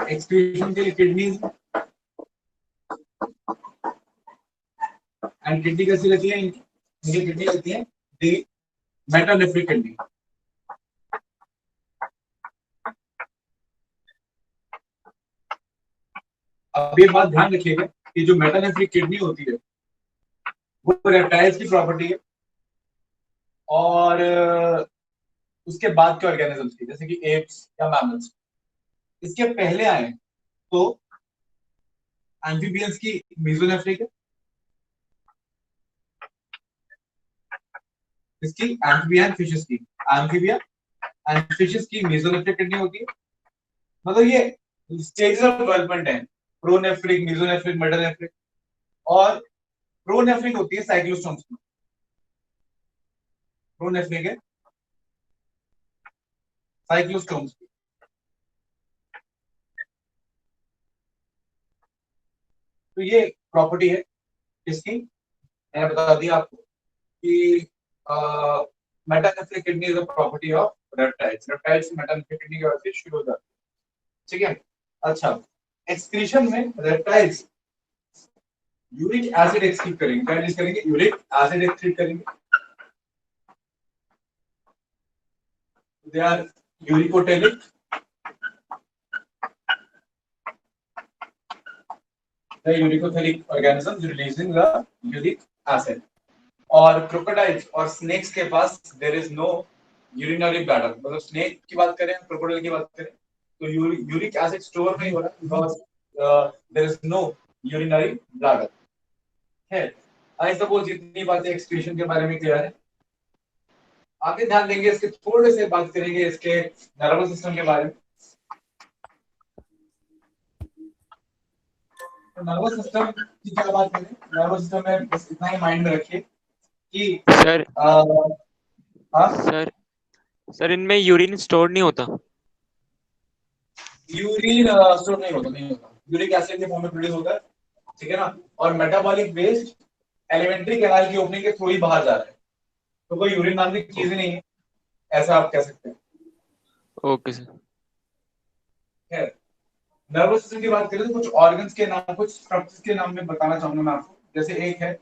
Excretion के लिए kidneys, and kidney कैसी रहती है? इनकी किडनी रहती है दी मेटानेफ्रिक किडनी। अब ये बात ध्यान रखिएगा कि जो मेटानेफ्रिक किडनी होती है वो रेप्टाइल्स की प्रॉपर्टी है, और उसके बाद के ऑर्गेनिजम्स की, जैसे कि एप्स या मैमल्स। इसके पहले आए तो एम्फीबियंस की मेसोनेफ्रिक है, इसकी एम्फीबियन फिशेस की, एम्फीबिया एंड फिशेस की मेसोनेफ्रिक किडनी होती है। मतलब ये स्टेजेस ऑफ डेवलपमेंट है, प्रोनेफ्रिक, मेसोनेफ्रिक, मेटानेफ्रिक। और प्रोनेफ्रिक होती है साइक्लोस्टोम्स में, प्रोनेफ्रिक है साइक्लोस्टोम्स की। तो ये प्रॉपर्टी है इसकी, मैंने बता दिया आपको कि metanephric kidney is a property of reptiles. Reptiles metanephric kidney की वजह से शुरू हो जाती है, ठीक है। अच्छा, एक्सक्रीशन में रेप्टाइल्स यूरिक एसिड एक्सक्रीट करेंगे। क्या रिलीज करेंगे? यूरिक एसिड एक्सक्रीट करेंगे। They are uricotelic, the uricotelic organisms releasing the uric acid। और क्रोकोडाइल्स और स्नेक्स के पास there is no urinary bladder. मतलब स्नेक की बात करें, क्रोकोडाइल की बात करें, तो यूरिक एसिड स्टोर नहीं हो रहा because there is no urinary bladder है। आई सपोज जितनी बातें एक्सक्रीशन के बारे में क्लियर है। आगे ध्यान देंगे इसके, थोड़े से बात करेंगे इसके नर्वस सिस्टम के बारे में। तो नर्वस सिस्टम की क्या बात करें? नर्वस सिस्टम में बस इतना ही माइंड में रखिए कि सर हाँ, सर इनमें यूरिन स्टोर नहीं होता? यूरिन स्टोर नहीं होता, नहीं होता। यूरिक एसिड के फॉर्म में प्रोड्यूस होता है, ठीक है ना। और मेटाबॉलिक वेस्ट एलिमेंट्री कैनाल की ओपनिंग के थ्रू ही बाहर जा रहा है, तो कोई यूरिन नाम की चीज ही नहीं है, ऐसा आप कह सकते हैं। Okay sir. है। नर्वस सिस्टम की बात करें तो कुछ ऑर्गन्स के नाम, कुछ स्ट्रक्चर्स के नाम में बताना चाहूंगा मैं आपको। जैसे एक है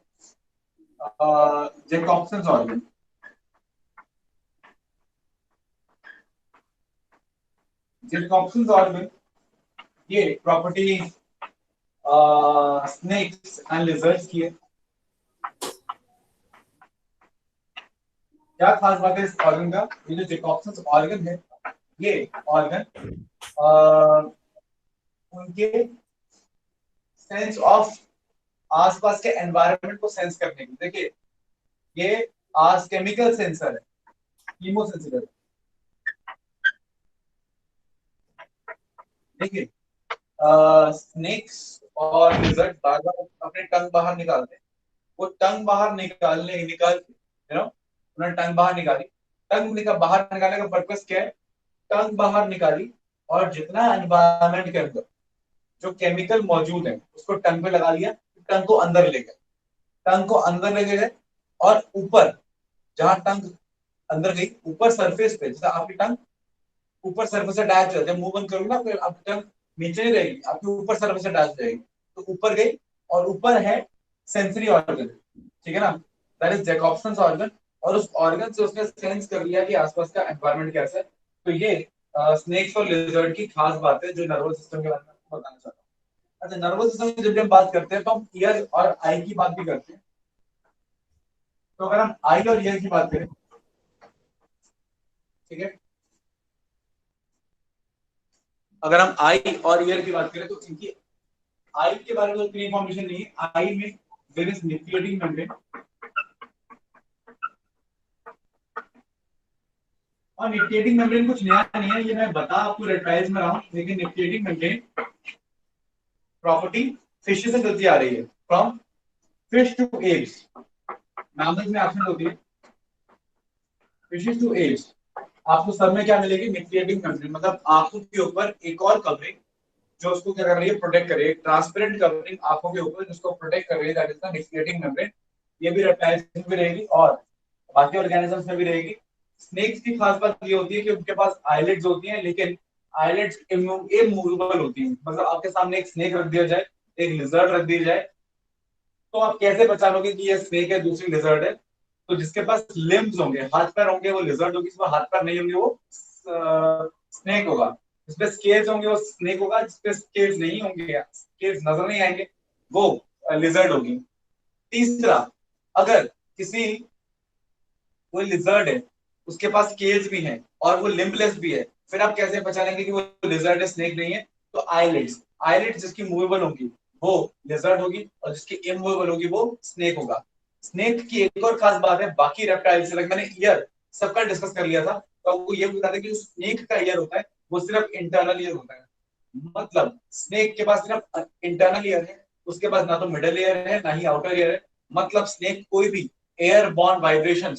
जैकॉब्सन्स ऑर्गन। जैकॉब्सन्स ऑर्गन ये प्रॉपर्टी स्नेक्स एंड लिजर्ड्स की है। क्या खास बात है इस ऑर्गन का? ये जो जैकॉब्सन्स ऑर्गन है, ये ऑर्गन उनके सेंस ऑफ आसपास के एनवायरनमेंट को सेंस करने की, देखिए ये आज केमिकल सेंसर है, कीमोसेंसिटिव। देखिए स्नेक्स और लिजर्ड बार बार अपने टंग बाहर निकालते हैं। वो टंग बाहर निकाल उन्होंने टंग बाहर निकाली। बाहर निकालने का पर्पस क्या है? टंग बाहर निकाली और जितना एनवायरनमेंट के अंदर जो केमिकल मौजूद है उसको टंग पे लगा लिया, टंग को अंदर ले गए। टंग को अंदर ले गए और ऊपर, जहां टंग अंदर गई, ऊपर सरफेस पे, जैसे आपकी टंग ऊपर सरफेस से अटैच है, जब मुंह बंद करोगे ना फिर आपकी टंग नीचे नहीं रहेगी, आपके ऊपर सरफेस से अटैच रहेगी। तो ऊपर गई और ऊपर है सेंसरी ऑर्गन, ठीक है ना, दैट इज जैकॉब्सन्स ऑर्गन। और उस ऑर्गन से उसने सेंस कर लिया कि आसपास का एनवायरनमेंट कैसा है। तो ये स्नेक्स और लिजर्ड की खास बात है जो नर्वस सिस्टम के बारे में आपको बताना चाहता हूँ। अच्छा, नर्वस सिस्टम की जब भी हम बात करते हैं तो हम ईयर और आई की बात भी करते हैं। तो अगर हम आई और ईयर की बात करें, ठीक है, अगर हम आई और ईयर की बात करें तो इनकी आई के बारे में तो इतनी इंफॉर्मेशन नहीं है। आई में देयर इज न्यूक्लियोटिक मेम्ब्रेन, और न्यूक्लियोटिक मेम्ब्रेन कुछ नया नहीं है, ये मैं बता आपको रेप्टाइल्स में रहा हूं, लेकिन न्यूक्लियोटिक मेम्ब्रेन प्रॉपर्टी फिशेस से चलती आ रही है, from fish to apes. Mammals में एब्सेंट होती है, फिशेस टू एप्स। आपको सब में क्या मिलेगी? न्यूक्लियोटिक मेम्ब्रेन। मतलब आंखों के ऊपर एक और कवरिंग जो उसको क्या कर रही है? प्रोटेक्ट कर रही है। ट्रांसपेरेंट कवरिंग आंखों के ऊपर जिसको प्रोटेक्ट कर रही है, दैट इज द न्यूक्लियोटिक मेम्ब्रेन। ये भी रेप्टाइल्स में भी रहेगी और बाकी ऑर्गेनिजम्स में भी रहेगी। स्नेक्स की खास बात ये होती है कि उनके पास आईलिड्स होती हैं, लेकिन आईलेट्स इमूवेबल होती हैं, मतलब आपके सामने एक स्नेक रख दिया जाए, एक लिजर्ड रख दिया जाए, तो आप कैसे पहचानोगे कि ये स्नेक है, दूसरी लिजर्ड है? तो जिसके पास लिम्स होंगे, हाथ पैर होंगे, वो लिजर्ड होगी, जिसमें हाथ पैर नहीं होंगे वो स्नेक होगा। जिसपे स्केल्स होंगे वो स्नेक होगा, जिसपे स्केल्स नहीं होंगे, स्केल्स नजर नहीं आएंगे, वो लिजर्ड होगी। तीसरा, अगर किसी कोई लिजर्ड है, उसके पास स्केल्स भी हैं और वो लिम्बलेस भी है, फिर आप कैसे पहचानेंगे कि वो लिजर्ड है, स्नेक नहीं है? तो आईलिड्स, आईलिड्स जिसकी मूवेबल होगी वो लिजर्ड होगी, और जिसकी इमूवेबल होगी वो स्नेक होगा। स्नेक की एक और खास बात है बाकी रेप्टाइल से, मैंने ईयर सबका डिस्कस कर लिया था, तो आपको ये बता दें कि जो स्नेक का ईयर होता है वो सिर्फ इंटरनल ईयर होता है। मतलब स्नेक के पास सिर्फ इंटरनल ईयर है, उसके पास ना तो मिडल ईयर है ना ही आउटर ईयर है। मतलब स्नेक कोई भी एयर बॉर्न वाइब्रेशन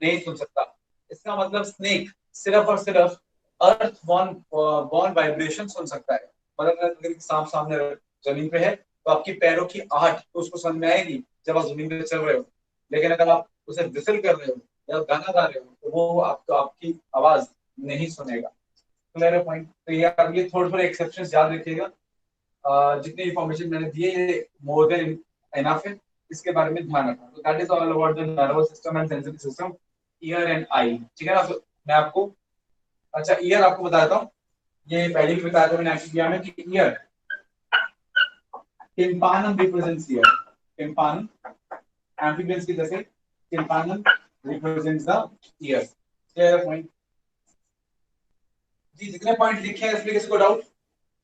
नहीं सुन सकता। इसका मतलब स्नेक सिर्फ और सिर्फ अर्थ बॉर्न बॉर्न वाइब्रेशन सुन सकता है। मतलब अगर सांप सामने जमीन पे है तो आपकी पैरों की आहट तो उसको समझ में आएगी जब आप जमीन पे चल रहे हो, लेकिन अगर आप उसे विसल कर रहे हो या गाना गा रहे हो तो वो आपको आपकी आवाज नहीं सुनेगा। Clear point? तो ये थोड़े थोड़े एक्सेप्शंस याद रखिएगा। जितनी इंफॉर्मेशन मैंने दी है ये मोर देन एनफ है, इसके बारे में ध्यान रखना। तो that is all about the nervous system and sensory system, year and I. ठीक है ना? तो मैं आपको, अच्छा ईयर आपको बता देता हूँ, ये पहले भी बताया था मैंने एक्चुअली में कि ear tympanum represents ear. Tympanum amphibians की जैसे tympanum represents the ear. Clear point? जी जितने पॉइंट लिखे हैं इसमें किसी को डाउट?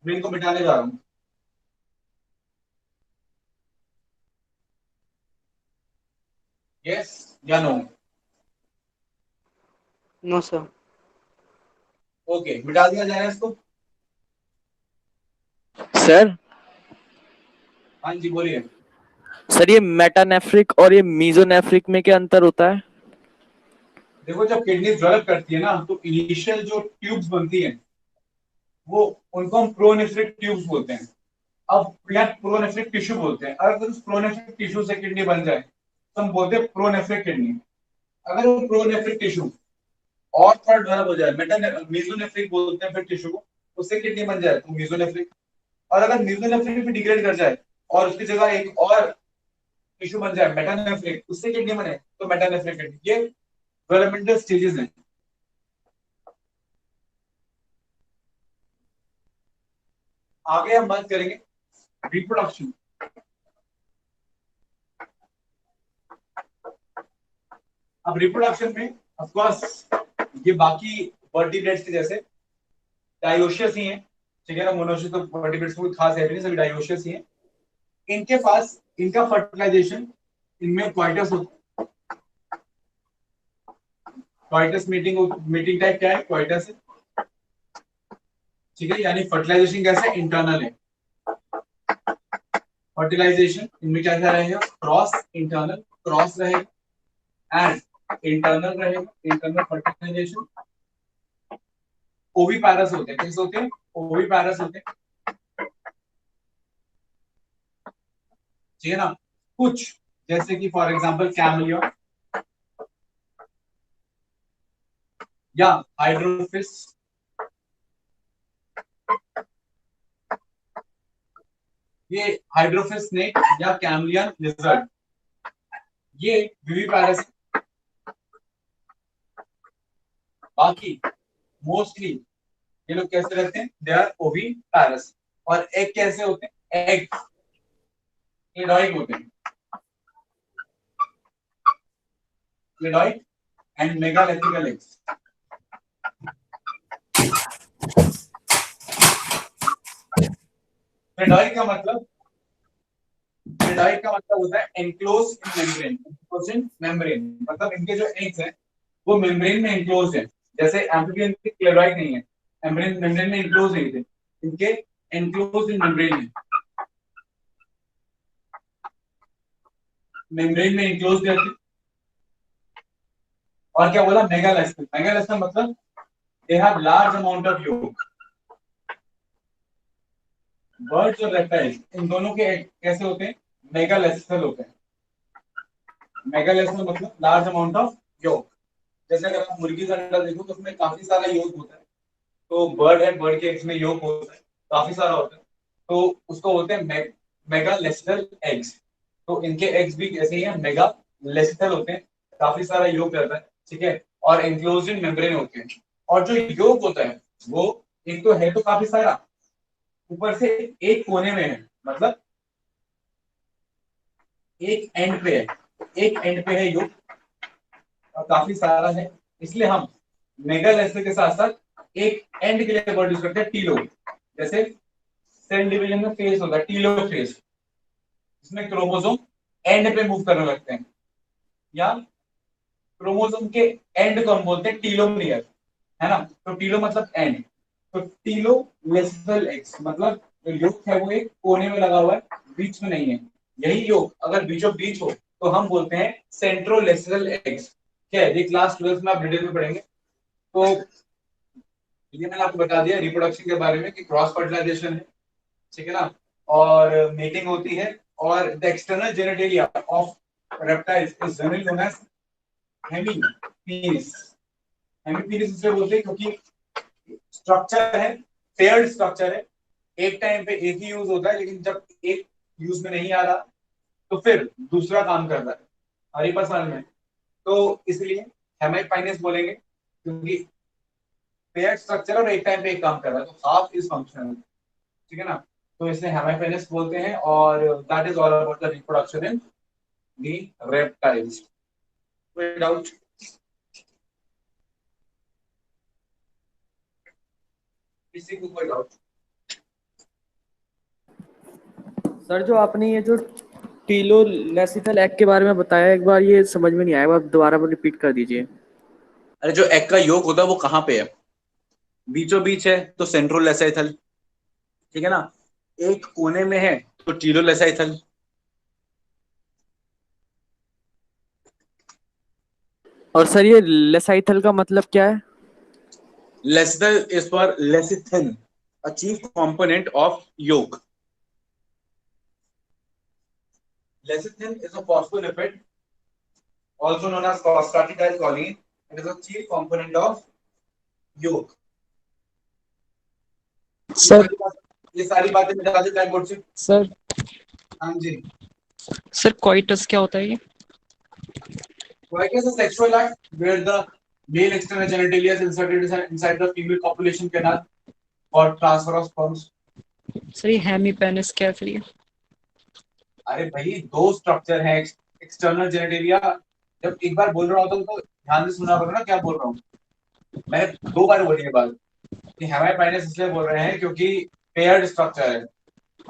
मैं इनको मिटाने जा रहा हूँ। यस या नो? No sir. ओके, मिटा दिया जाए इसको। सर हाँ जी बोलिए। सर ये मेटानेफ्रिक और ये मीजोनेफ्रिक में क्या अंतर होता है? देखो जब किडनी डेवलप करती है ना तो इनिशियल जो ट्यूब्स बनती हैं वो, उनको हम प्रोनेफ्रिक ट्यूब्स बोलते हैं। अब या प्रोनेफ्रिक टिश्यू बोलते हैं। अगर उस प्रोनेफ्रिक टिश्यू से किडनी बन जाए तो हम बोलते हैं प्रोनेफ्रिक किडनी। अगर वो प्रोनेफ्रिक टिश्यू और थोड़ा डेवलप हो जाए, मेटा मीजोनेफ्रिक बोलते हैं फिर टिश्यू को, उससे किडनी बन जाए तो मीजोनेफ्रिक। और अगर मीजोनेफ्रिक भी डिग्रेड कर जाए और उसकी जगह एक और टिश्यू बन जाए मेटानेफ्रिक, उससे किडनी बने तो मेटानेफ्रिक किडनी। ये डेवलपमेंटल स्टेजेस हैं। आगे हम बात करेंगे रिप्रोडक्शन। अब रिप्रोडक्शन में ऑफ कोर्स ये बाकी वर्टिब्रेट्स के जैसे डायोशियस ही हैं। ठीक है ना? मोनोशियस तो वर्टिब्रेट्स कोई खास है नहीं, सभी डायोशियस ही हैं। इनके पास इनका फर्टिलाइजेशन, इनमें क्वाइटस होता है। क्वाइटस मीटिंग मीटिंग टाइप क्या है? क्वाइटस है। ठीक है, यानी फर्टिलाइजेशन कैसे? इंटरनल है। फर्टिलाइजेशन इनमें क्या क्या रहेगा? क्रॉस, इंटरनल क्रॉस रहेगा एंड इंटरनल रहेगा, इंटरनल फर्टिलाइजेशन। ओवीपैरस होते हैं। कैसे होते हैं? ओवीपैरस होते हैं। ठीक है ना? कुछ जैसे कि फॉर एग्जांपल कैमलिया या हाइड्रोफिस, ये हाइड्रोफिस स्नेक या कैमलियन लिजर्ड, ये विविपैरस। बाकी मोस्टली ये लोग कैसे रहते हैं? They are oviparous. और एग कैसे होते हैं? एग क्लेडॉइड होते हैं। क्लेडॉइड एंड मेगालेथिकल एग्स। क्लेडॉइड का मतलब, क्लेडॉइड का मतलब होता है enclose in membrane. Enclose in membrane मतलब इनके जो एग्स हैं वो मेम्ब्रेन में एनक्लोज है। जैसे एम्फीबियन के क्लेडॉइड नहीं है, मेम्ब्रेन मेम्ब्रेन में एनक्लोज नहीं थे, इनके एनक्लोज इन मेम्ब्रेन है। मेम्ब्रेन में एनक्लोज रहते। और क्या बोला? मेगालेथिकल। मेगालेथिकल मतलब they have large amount of yolk। Birds और रेप्टाइल्स इन दोनों के egg कैसे होते हैं? मेगालेथिकल होते हैं। मेगालेथिकल मतलब लार्ज अमाउंट ऑफ yolk। जैसे अगर आप मुर्गी का अंडा देखो तो उसमें काफी सारा योग होता है, तो बर्ड है, बर्ड के एग्स में योग होता है, काफी सारा होता है, तो उसको बोलते हैं मेगा लेसिथल एग्स। तो इनके एग्स भी ऐसे ही हैं, मेगा लेसिथल होते हैं, काफी सारा योग रहता है, ठीक है, और एंक्लोज्ड इन मेम्ब्रेन होते हैं। और जो योग होता है वो एक तो है तो काफी सारा, ऊपर से एक कोने में है, मतलब एक एंड पे है, एक एंड पे है योग, और काफी सारा है, इसलिए हम मेगा लेसिथल के साथ साथ एक एंड के लिए वर्ड यूज करते हैं टीलो। जैसे सेल डिवीजन में फेस होता है टीलो फेस, इसमें क्रोमोसोम एंड पे मूव करने लगते हैं, या क्रोमोसोम के एंड को हम बोलते हैं टीलोमियर, है ना। तो टीलो मतलब एंड, तो टीलो लेसिथल एक्स मतलब जो योग है वो एक कोने में लगा हुआ है, बीच में नहीं है। यही योग अगर बीचों बीच हो तो हम बोलते हैं सेंट्रोलेसिथल एक्स। क्या है ये क्लास 12 में आप डिटेल में पढ़ेंगे। तो ये मैंने आपको बता दिया रिप्रोडक्शन के बारे में कि क्रॉस फर्टिलाइजेशन है, ठीक है ना, और मेटिंग होती है, और the external genitalia of reptiles is generally known as hemipenis. Hemipenis इसलिए बोलते हैं क्योंकि स्ट्रक्चर है, पेयर्ड स्ट्रक्चर है, एक टाइम पे एक ही यूज होता है, लेकिन जब एक यूज में नहीं आ रहा तो फिर दूसरा काम करता है हमारी पर्सन में, तो इसलिए हेमाइपाइनस बोलेंगे क्योंकि पेयर्ड स्ट्रक्चर और एक टाइम पे एक काम कर रहा है, तो हाफ इज फंक्शनल, ठीक है ना। तो इसे हेमाइपेनिस बोलते हैं, और that is all about the reproduction in the reptiles. कोई डाउट? किसी को कोई डाउट? सर जो आपने ये जो टीलोलेसिथल एग के बारे में बताया, एक बार ये समझ में नहीं आया, आप दोबारा रिपीट कर दीजिए। अरे जो एग का योग होता है वो कहाँ पे है? बीचों बीच है तो सेंट्रोलेसाइथल, ठीक है ना, एक कोने में है तो टीलोलेसाइथल। और सर ये लेसाइथल का मतलब क्या है? Lecithal is for lecithin, a chief component of yolk. Lecithin is a phospholipid, also known as phosphatidylcholine. It is a chief component of yolk. Sir ये सारी बातें मिटा दी ब्लैक बोर्ड से। सर हाँ जी। सर कोइटस क्या होता है ये? Coitus is a sexual act where the male external genitalia is inserted inside the female copulation canal for transfer of sperms. Sir ये हेमीपेनिस क्या है फिर ये? अरे भाई दो स्ट्रक्चर है एक्सटर्नल जेनेटेरिया। जब एक बार बोल रहा होता हूँ तो ध्यान से सुना करो ना क्या बोल रहा हूँ। मैंने 2 बार बोली है बात कि हेमाइपाइनस इसलिए बोल रहे हैं क्योंकि पेयर्ड स्ट्रक्चर है।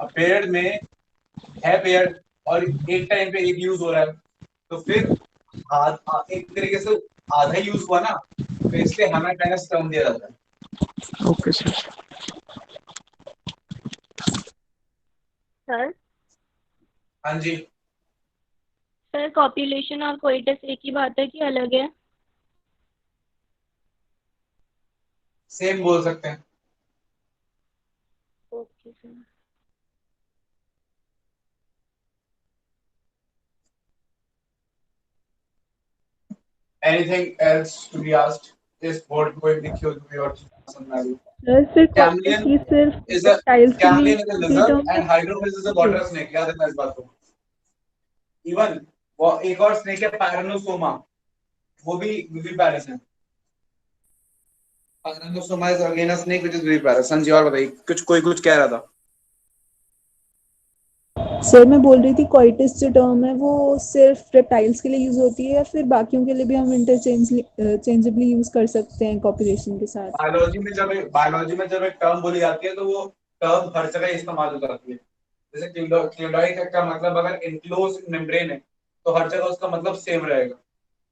अब पेयर्ड में है पेयर्ड और एक टाइम पे एक यूज हो रहा है, तो फिर एक तरीके से आधा यूज हुआ ना, तो इसलिए हेमाइपाइनस टर्म दिया जाता है। Okay sir. सर हाँ जी। सर कॉपुलेशन और कोइटस एक ही बात है कि अलग है? सेम बोल सकते हैं। Okay sir. Anything else to be asked? Is board going to kill your person? Sir सिर्फ कोइटस Camelian की सिर्फ is a रेप्टाइल्स के लिए cameleon is a यूज होती है lizard term and hydrophilus is a water snake. याद रखना इस बात को। Even वो एक और snake है Pyranosoma, वो भी viviparous है। Pyranosoma is again a snake which is viviparous। हाँ जी और बताइए, कुछ कह रहा था। सर मैं बोल रही थी कोइटस जो टर्म है वो सिर्फ रेप्टाइल्स के लिए यूज होती है या फिर बाकियों के लिए भी हम इंटरचेंजेबली यूज कर सकते हैं कॉपुलेशन के साथ? बायोलॉजी में जब एक टर्म बोली जाती है तो वो टर्म हर जगह इस्तेमाल हो जाती है। जैसे क्लियोडॉइड का मतलब अगर इनक्लोज मेम्ब्रेन है तो हर जगह उसका मतलब सेम रहेगा,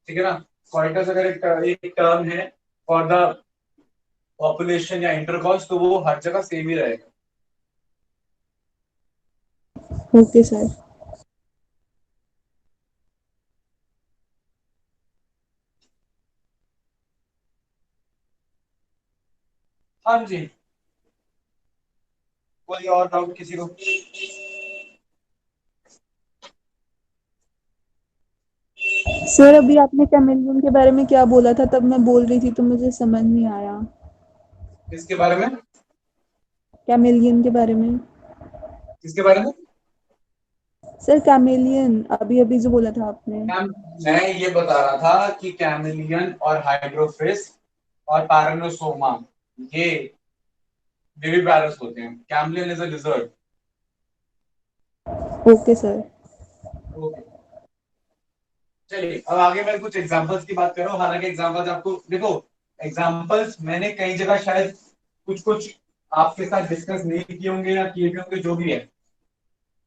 ठीक है ना। कॉइटस अगर एक टर्म है फॉर द पॉपुलेशन या इंटरकॉर्स तो वो हर जगह सेम ही रहेगा। Okay sir. हाँ जी। कोई और डाउट किसी को? सर अभी आपने कैमेलियन के बारे में क्या बोला था, तब मैं बोल रही थी तो मुझे समझ नहीं आया। किसके बारे में? कैमेलियन के बारे में। किसके बारे में? सर कैमेलियन, अभी अभी जो बोला था आपने। मैम मैं ये बता रहा था कि कैमेलियन और हाइड्रोफिस और पैरानोसोमा ये विविपारस होते हैं। Chameleon is a lizard. Okay sir. Okay, चलिए अब आगे मैं कुछ एग्जांपल्स की बात कर रहा हूँ। हालांकि एग्जांपल्स आपको देखो, एग्जांपल्स मैंने कई जगह शायद कुछ कुछ आपके साथ डिस्कस नहीं किए होंगे या किए भी होंगे, जो भी है।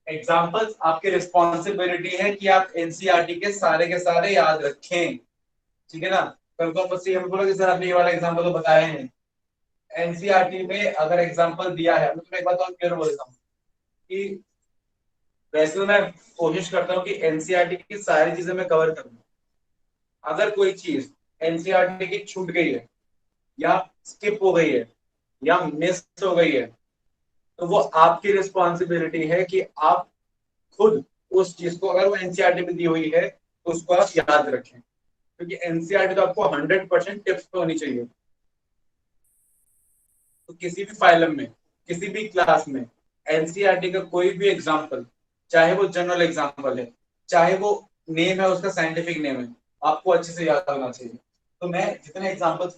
एग्जांपल्स आपकी रिस्पॉन्सिबिलिटी है कि आप एनसीईआरटी के सारे याद रखें, ठीक है ना। कल को मुझसे हम बोला कि सर आपने ये वाला एग्जांपल तो बताया है। एनसीईआरटी में अगर एग्जांपल दिया है, मैं तुम्हें एक बात और क्लियर बोल देता हूँ कि वैसे तो मैं कोशिश करता हूँ कि एनसीईआरटी की सारी चीजें मैं कवर करूँ। अगर कोई चीज एनसीईआरटी की छूट गई है या स्किप हो गई है या मिस हो गई है, तो वो आपकी रिस्पॉन्सिबिलिटी है कि आप खुद उस चीज को, अगर वो एनसीईआरटी में दी हुई है तो उसको आप याद रखें, क्योंकि एनसीईआरटी तो आपको 100% टिप्स पे होनी चाहिए। तो किसी भी फाइलम में, किसी भी क्लास में एनसीईआरटी का कोई भी एग्जाम्पल, चाहे वो जनरल एग्जाम्पल है, चाहे वो नेम है उसका साइंटिफिक नेम है, आपको अच्छे से याद होना चाहिए। तो मैं जितने एग्जाम्पल्स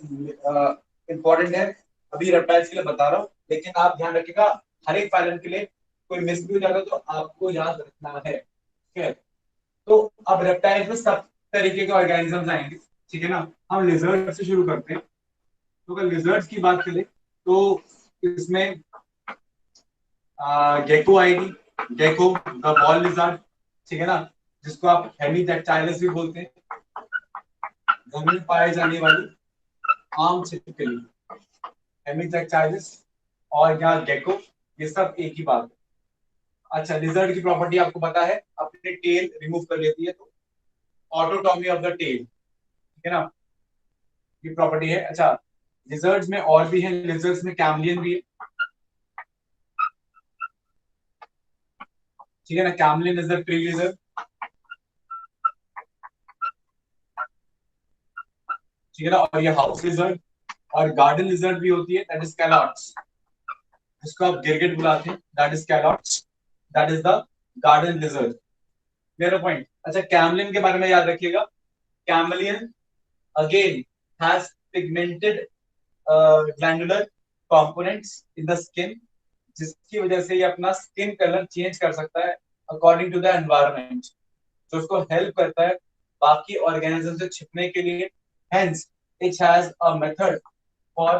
इंपॉर्टेंट है अभी रेप्टाइल्स के लिए बता रहा हूँ, लेकिन आप ध्यान रखिएगा हर एक फाइलम के लिए कोई मिस भी हो जाएगा तो आपको याद रखना है, ठीक है। तो अब रेप्टाइल्स में सब तरीके के ऑर्गेनिजम्स आएंगे, ठीक है ना। हम लिजर्ड से शुरू करते हैं। तो अगर लिजर्ड्स की बात करें तो इसमें गेको आएगी। गेको द बॉल लिजर्ड, ठीक है ना, जिसको आप हेमीडेक्टाइलस भी बोलते हैं। जमीन में पाए जाने वाली आम छिपकली हेमीडेक्टाइलस और यहाँ गेको, ये सब एक ही बात है। अच्छा, लिजर्ड की प्रॉपर्टी आपको पता है, अपने टेल रिमूव कर लेती है, तो ऑटोटॉमी ऑफ द टेल, ठीक है ना, ये प्रॉपर्टी है। अच्छा, लिजर्ड्स में और भी है, लिजर्ड्स में कैमलियन भी है, ठीक है ना। Camlin is the tree lizard, ठीक है ना। और ये हाउस लिजर्ड और गार्डन लिजर्ड भी होती है, दैट इज कैलॉट्स, जिसको आप गिरगिट बुलाते हैं, that is Calotes, that is the garden lizard. Clear point. अच्छा, कैमलिन के बारे में याद रखिएगा। Chameleon again has pigmented glandular components in the skin, जिसकी वजह से ये अपना स्किन कलर चेंज कर सकता है अकॉर्डिंग टू द एनवायरनमेंट, जो उसको हेल्प करता है बाकी ऑर्गेनिज्म से छिपने के लिए। Hence it has a method for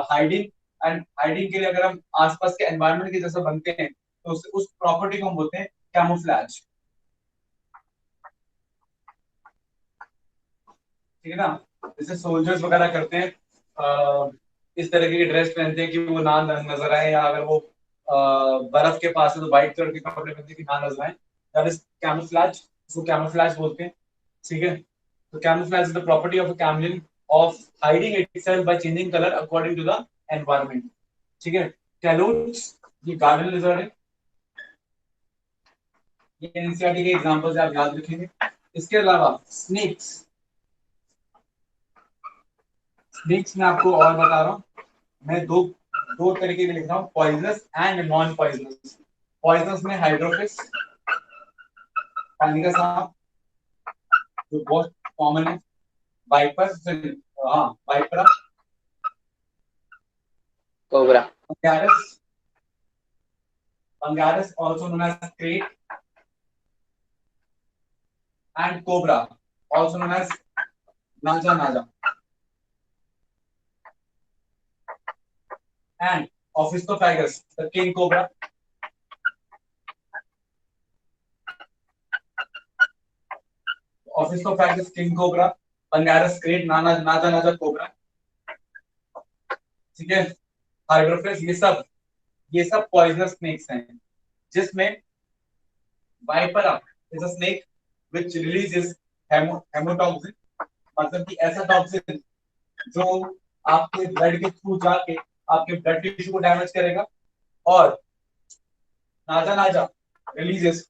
hiding, and hiding के लिए अगर हम आसपास के एनवायरनमेंट के जैसा बनते हैं तो उस प्रॉपर्टी को हम बोलते हैं कैमोफ्लेज, ठीक है ना। जैसे सोल्जर्स वगैरह करते हैं, इस तरह की ड्रेस पहनते हैं कि वो ना नजर आए, या अगर वो बर्फ के पास है तो व्हाइट कलर के कपड़े पहनते हैं कि ना नजर आए, दैट इज कैमोफ्लेज, उसको कैमोफ्लेज बोलते हैं, ठीक है। तो camouflage is the property of a chameleon of hiding itself by changing colour according to the environment, ठीक है। कैलोट्स ये गार्डन लिजर्ड है, ये एनसीईआरटी के एग्जांपल्स आप याद रखेंगे। इसके अलावा स्नेक्स, स्नेक्स में आपको और बता रहा हूँ मैं, दो दो तरीके के लिख रहा हूँ, poisonous and non poisonous. Poisonous में हाइड्रोफिस, पानी का सांप जो बहुत कॉमन है, वाइपर, हाँ Vipera, cobra. Bungarus, Bungarus also known as crate, and cobra also known as naja naja, and Ophistophagus the king cobra, Ophistophagus king cobra, Pangaris crate, naja naja cobra, ठीक है। Hydrophis, ये सब poisonous snacks हैं, जिसमें Vipera is a snake which releases haemotoxin, मतलब कि ऐसा toxin जो आपके ब्लड के थ्रू जाके आपके ब्लड टिश्यू को डैमेज करेगा। और नाजा नाजा रिलीजेस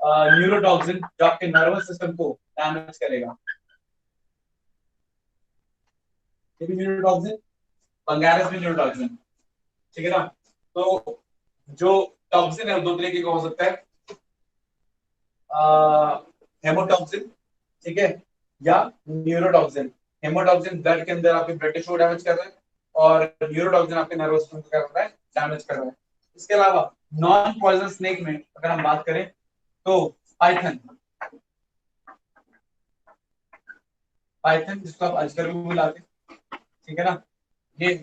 न्यूरोटॉक्सिन जो आपके नर्वस सिस्टम को डैमेज करेगा। न्यूरोटॉक्सिन पंगैरस में न्यूरोटॉक्सिन, ठीक है ना। तो जो टॉक्सिन है वो दो तरीके का हो सकता है, हेमोटॉक्सिन, ठीक है, या न्यूरोटॉक्सिन। हेमोटॉक्सिन ब्लड के अंदर आपके ब्लड टिश्यू डैमेज कर रहा है, और न्यूरोटॉक्सिन आपके नर्वस सिस्टम को क्या कर रहा है, डैमेज कर रहा है। इसके अलावा नॉन पॉइजन स्नेक में अगर हम बात करें तो पाइथन, पाइथन जिसको आप अजगर भी बुलाते हैं, ठीक है ना, ये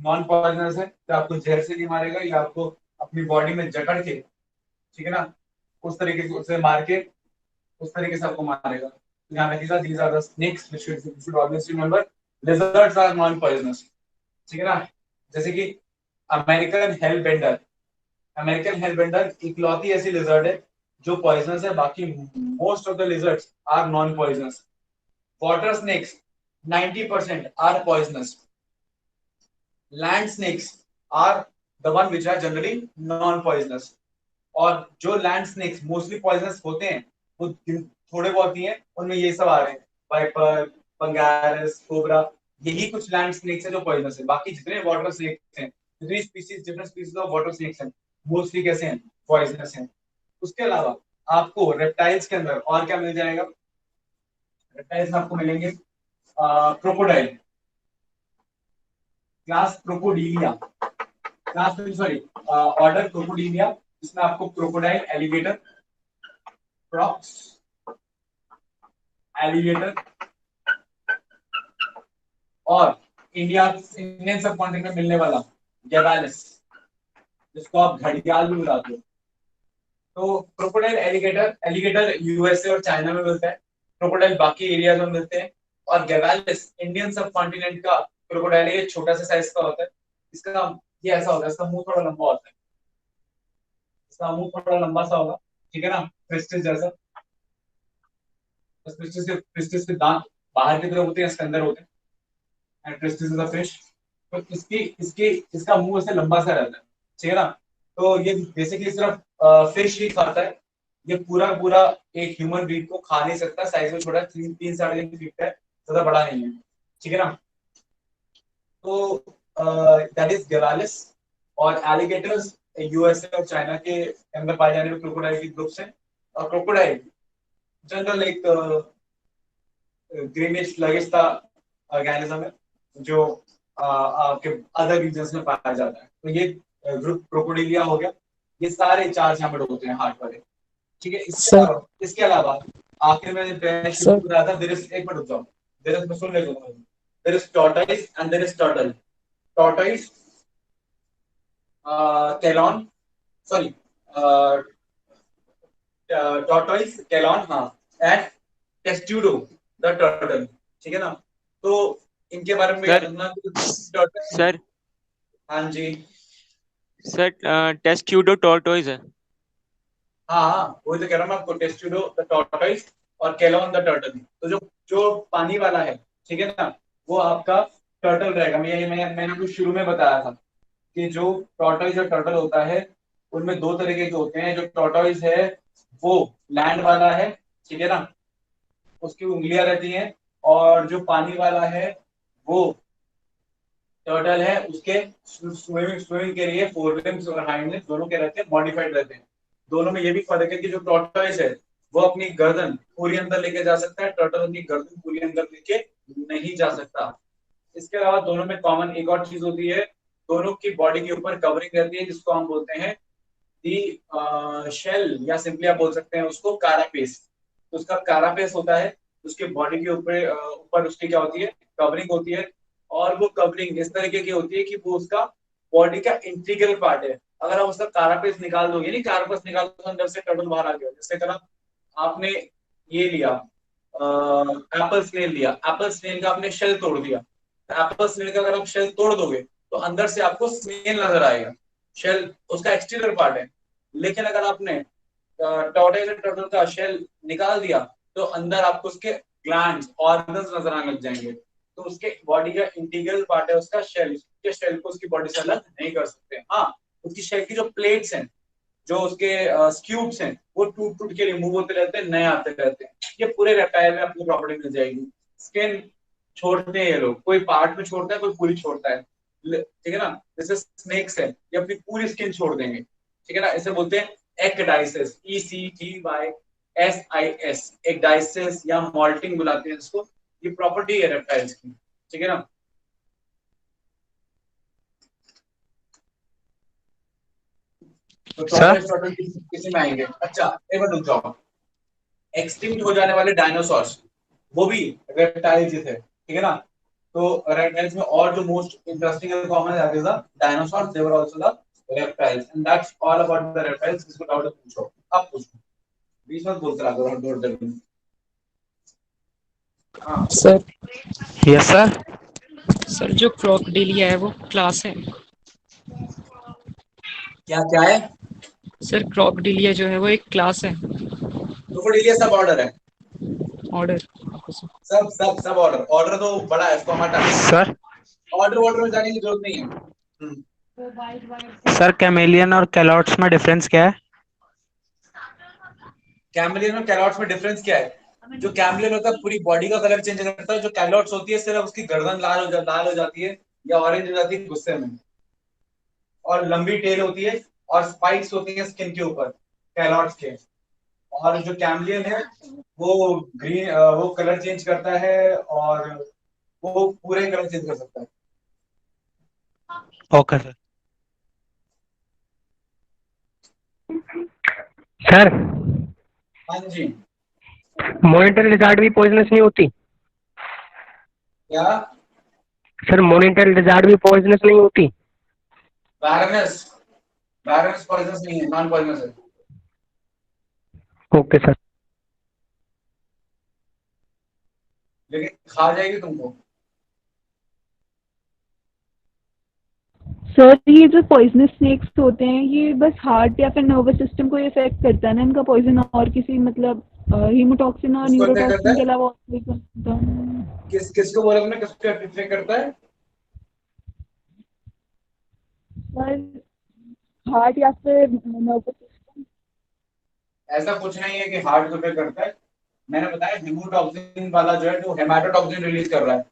नॉन पॉइजनस है, तो आपको जहर से नहीं मारेगा, या आपको अपनी बॉडी में जकड़ के, ठीक है ना, उस तरीके से उसे मार के उस तरीके से आपको मारेगा। तो यहाँ रखिएगा, these are the snakes which you should always remember. Lizards are non poisonous, ठीक है ना। जैसे कि American hellbender, American hellbender इकलौती ऐसी लिजर्ड है जो पॉइजनस है, बाकी most of the lizards are non poisonous. Water snakes 90% are poisonous. Land snakes are the one which are generally non poisonous. और जो लैंड स्नेक्स मोस्टली पॉइजनस होते हैं वो थोड़े बहुत ही हैं, उनमें ये सब आ रहे हैं, वाइपर, पंगैरस, कोबरा, यही कुछ लैंड स्नेक्स है जो पॉइजनस है। बाकी जितने वाटर स्नेक्स हैं, जितनी species, different species of water snakes हैं, मोस्टली कैसे हैं, पॉइजनस हैं। उसके अलावा आपको रेप्टाइल्स के अंदर और क्या मिल जाएगा, रेप्टाइल्स में आपको मिलेंगे crocodile, class Crocodilia, class sorry order Crocodilia, जिसमें आपको क्रोकोडाइल, एलिगेटर, फ्रॉक्स, एलिगेटर, और इंडियन सब कॉन्टिनेंट में मिलने वाला गैवालिस, जिसको आप घड़ियाल भी बुलाते हो। तो क्रोकोडाइल, एलिगेटर, एलिगेटर यूएसए और चाइना में मिलता है, क्रोकोडाइल बाकी एरियाज में मिलते हैं, और गैवालिस इंडियन सब कॉन्टिनेंट का क्रोकोडाइल है। ये छोटा सा साइज का होता है, इसका ये ऐसा होता है, इसका मुंह थोड़ा लंबा होता है, इसका मुंह थोड़ा लंबा सा होगा, ठीक है ना, क्रिस्टल जैसा। क्रिस्टल के दांत बाहर की तरफ होते हैं, इसके अंदर होते हैं, and crystal is a fish. तो इसकी इसकी इसका मुंह ऐसे लंबा सा रहता है, ठीक है ना। तो ये बेसिकली सिर्फ फिश ही खाता है, ये पूरा पूरा एक ह्यूमन बींग को खा नहीं सकता, साइज में छोटा, 3-3 साढ़े 3 फीट का है, ज्यादा बड़ा नहीं है, ठीक है ना। तो दैट इज गेवालिस। और एलिगेटर्स यूएसए और चाइना के अंदर पाए जाने वाले क्रोकोडाइल के ग्रुप्स हैं। और क्रोकोडाइल जनरल एक ग्रीनिश लगिश सा ऑर्गेनिज्म है जो आपके अदर रीजन्स में पाया जाता है। तो ये ग्रुप क्रोकोडिलिया हो गया, ये सारे 4 चैम्बर होते हैं हार्ट वाले, ठीक है। इसके अलावा आखिर में शुरू बताया था, देयर इज, एक मिनट रुक जाओ, देयर इज, सुन ले, there is tortoise and there is turtle. Tortoise, Chelone, sorry, tortoise, Chelone, हाँ, एंड टेस्ट्यूडो द टर्टल, ठीक है ना। तो इनके बारे में जानना, सर, हाँ जी सर, टेस्ट्यूडो टॉर्टोइस है। हाँ हाँ, वही तो कह रहा हूँ मैं आपको, टेस्ट्यूडो द टॉर्टोइस और कैलॉन द टर्टल। तो जो जो पानी वाला है, ठीक है ना, वो आपका टर्टल रहेगा। मैंने आपको शुरू में बताया था कि जो टॉर्टोइस और टर्टल होता है उनमें 2 तरीके के होते हैं। जो टॉर्टोइस है वो लैंड वाला है, ठीक है ना, उसकी उंगलियां रहती हैं, और जो पानी वाला है वो टर्टल है, उसके स्विमिंग के लिए फोर लिम्स और हाइंड लिम्स दोनों के रहते हैं, मॉडिफाइड रहते हैं। दोनों में ये भी फर्क है कि जो टॉर्टोइस है वो अपनी गर्दन पूरी अंदर लेके जा सकता है, टर्टल अपनी गर्दन पूरी अंदर लेके नहीं जा सकता। इसके अलावा दोनों में कॉमन एक और चीज होती है, दोनों की बॉडी के ऊपर कवरिंग रहती है, जिसको हम बोलते हैं दी शेल, या सिंपली आप बोल सकते हैं उसको कारापेस। तो उसका कारापेस होता है, उसके बॉडी के ऊपर ऊपर उसकी क्या होती है, कवरिंग होती है। और वो कवरिंग इस तरीके की होती है कि वो उसका बॉडी का इंटीग्रल पार्ट है। अगर आप उसका कारापेस निकाल दोगे, नहीं कारापेस निकाल दो, अंदर से टर्टल बाहर आ गया। जैसे कल आपने ये लिया, एप्पल स्नेल लिया, एप्पल स्नेल का आपने शेल तोड़ दिया, एप्पल स्नेल का अगर आप शेल तोड़ दोगे तो अंदर से आपको स्नेल नजर आएगा, शेल उसका एक्सटीरियर पार्ट है। लेकिन अगर आपने टॉर्टोइस टर्टल का शेल निकाल दिया तो अंदर आपको उसके ग्लैंड्स, ऑर्गन्स नजर आने लग जाएंगे। तो उसके बॉडी का इंटीग्रल पार्ट है उसका शेल, उसके शेल को उसकी बॉडी से अलग नहीं कर सकते। हाँ, उसकी शेल की जो प्लेट्स हैं, जो उसके स्क्यूब्स हैं, वो टूट टूट के रिमूव होते रहते हैं, नए आते रहते हैं। ये पूरे रेप्टाइल में आपको प्रॉपर्टी मिल जाएगी। स्किन छोड़ते हैं ये लोग, कोई पार्ट में छोड़ता है, कोई पूरी छोड़ता है, ठीक है ना। जैसे स्नेक्स है, ये अपनी पूरी स्किन छोड़ देंगे, ठीक है ना। इसे बोलते हैं एक्डाइसिस, ECDYSIS, एक्डाइसिस या मॉल्टिंग बुलाते हैं इसको। ये प्रॉपर्टी है रेप्टाइल्स की, ठीक है ना। तो टॉर्टोइज किसी में आएंगे। अच्छा एक बार रुक जाओ, एक्सटिंक्ट हो जाने वाले डायनासोर्स वो भी रेप्टाइल्स ही थे, ठीक है ना। तो रेप्टाइल्स में और जो मोस्ट इंटरेस्टिंग है कॉमन है the dinosaurs, they were also the reptiles, and that's all about the reptiles. इसको डाउट पूछो, अब पूछो, बीच में बोलते रहो, दौड़ दौड़ दौड़। हाँ सर यस सर। सर जो क्रोकोडिलिया है वो क्लास है? क्या क्या है? सर क्रोकोडिलिया जो है वो एक क्लास है? क्रोकोडिलिया सब ऑर्डर है, ऑर्डर? सब सब सब ऑर्डर, ऑर्डर तो बड़ा है, इसको हटा सर ऑर्डर में जाने की जरूरत नहीं है। सर कैमेलियन और कैलॉट्स में डिफरेंस क्या है? कैमलियन और कैलॉट्स में डिफरेंस क्या है? जो कैमलियन होता है पूरी बॉडी का कलर चेंज करता है, जो कैलॉट्स होती है सिर्फ उसकी गर्दन लाल हो जाती है या ऑरेंज हो जाती है गुस्से में, और लंबी टेल होती है और स्पाइक्स होती है स्किन के ऊपर कैलॉट्स के। और जो कैमलियन है वो ग्रीन, वो कलर चेंज करता है और वो पूरे कलर चेंज कर सकता है। Okay sir. सर हाँ जी। मॉनिटर लिजार्ड भी पॉइजनस नहीं होती? क्या? सर मॉनिटर लिजार्ड भी पॉइजनस नहीं होती? बैरनस, बैरनस पॉइजनस नहीं है, नॉन पॉइजनस है। Okay sir. लेकिन खा जाएगी तुमको। सर ये जो पॉइजनस स्नेक्स होते हैं ये बस हार्ट या फिर नर्वस सिस्टम को इफेक्ट करता है ना इनका पॉइजन, और किसी मतलब हीमोटॉक्सिन और किसको affect करता न्यूरोटॉक्सिन है? के अलावा और कोई करता है? किसको बोला तुमने, किसको अफेक्ट करता है? सर हार्ट या फिर नर्वस सिस्टम। ऐसा कुछ नहीं है कि हार्ट को अफेक्ट करता है। मैंने बताया हीमोटॉक्सिन वाला जो है, जो हेमाटोटॉक्सिन रिलीज कर रहा है,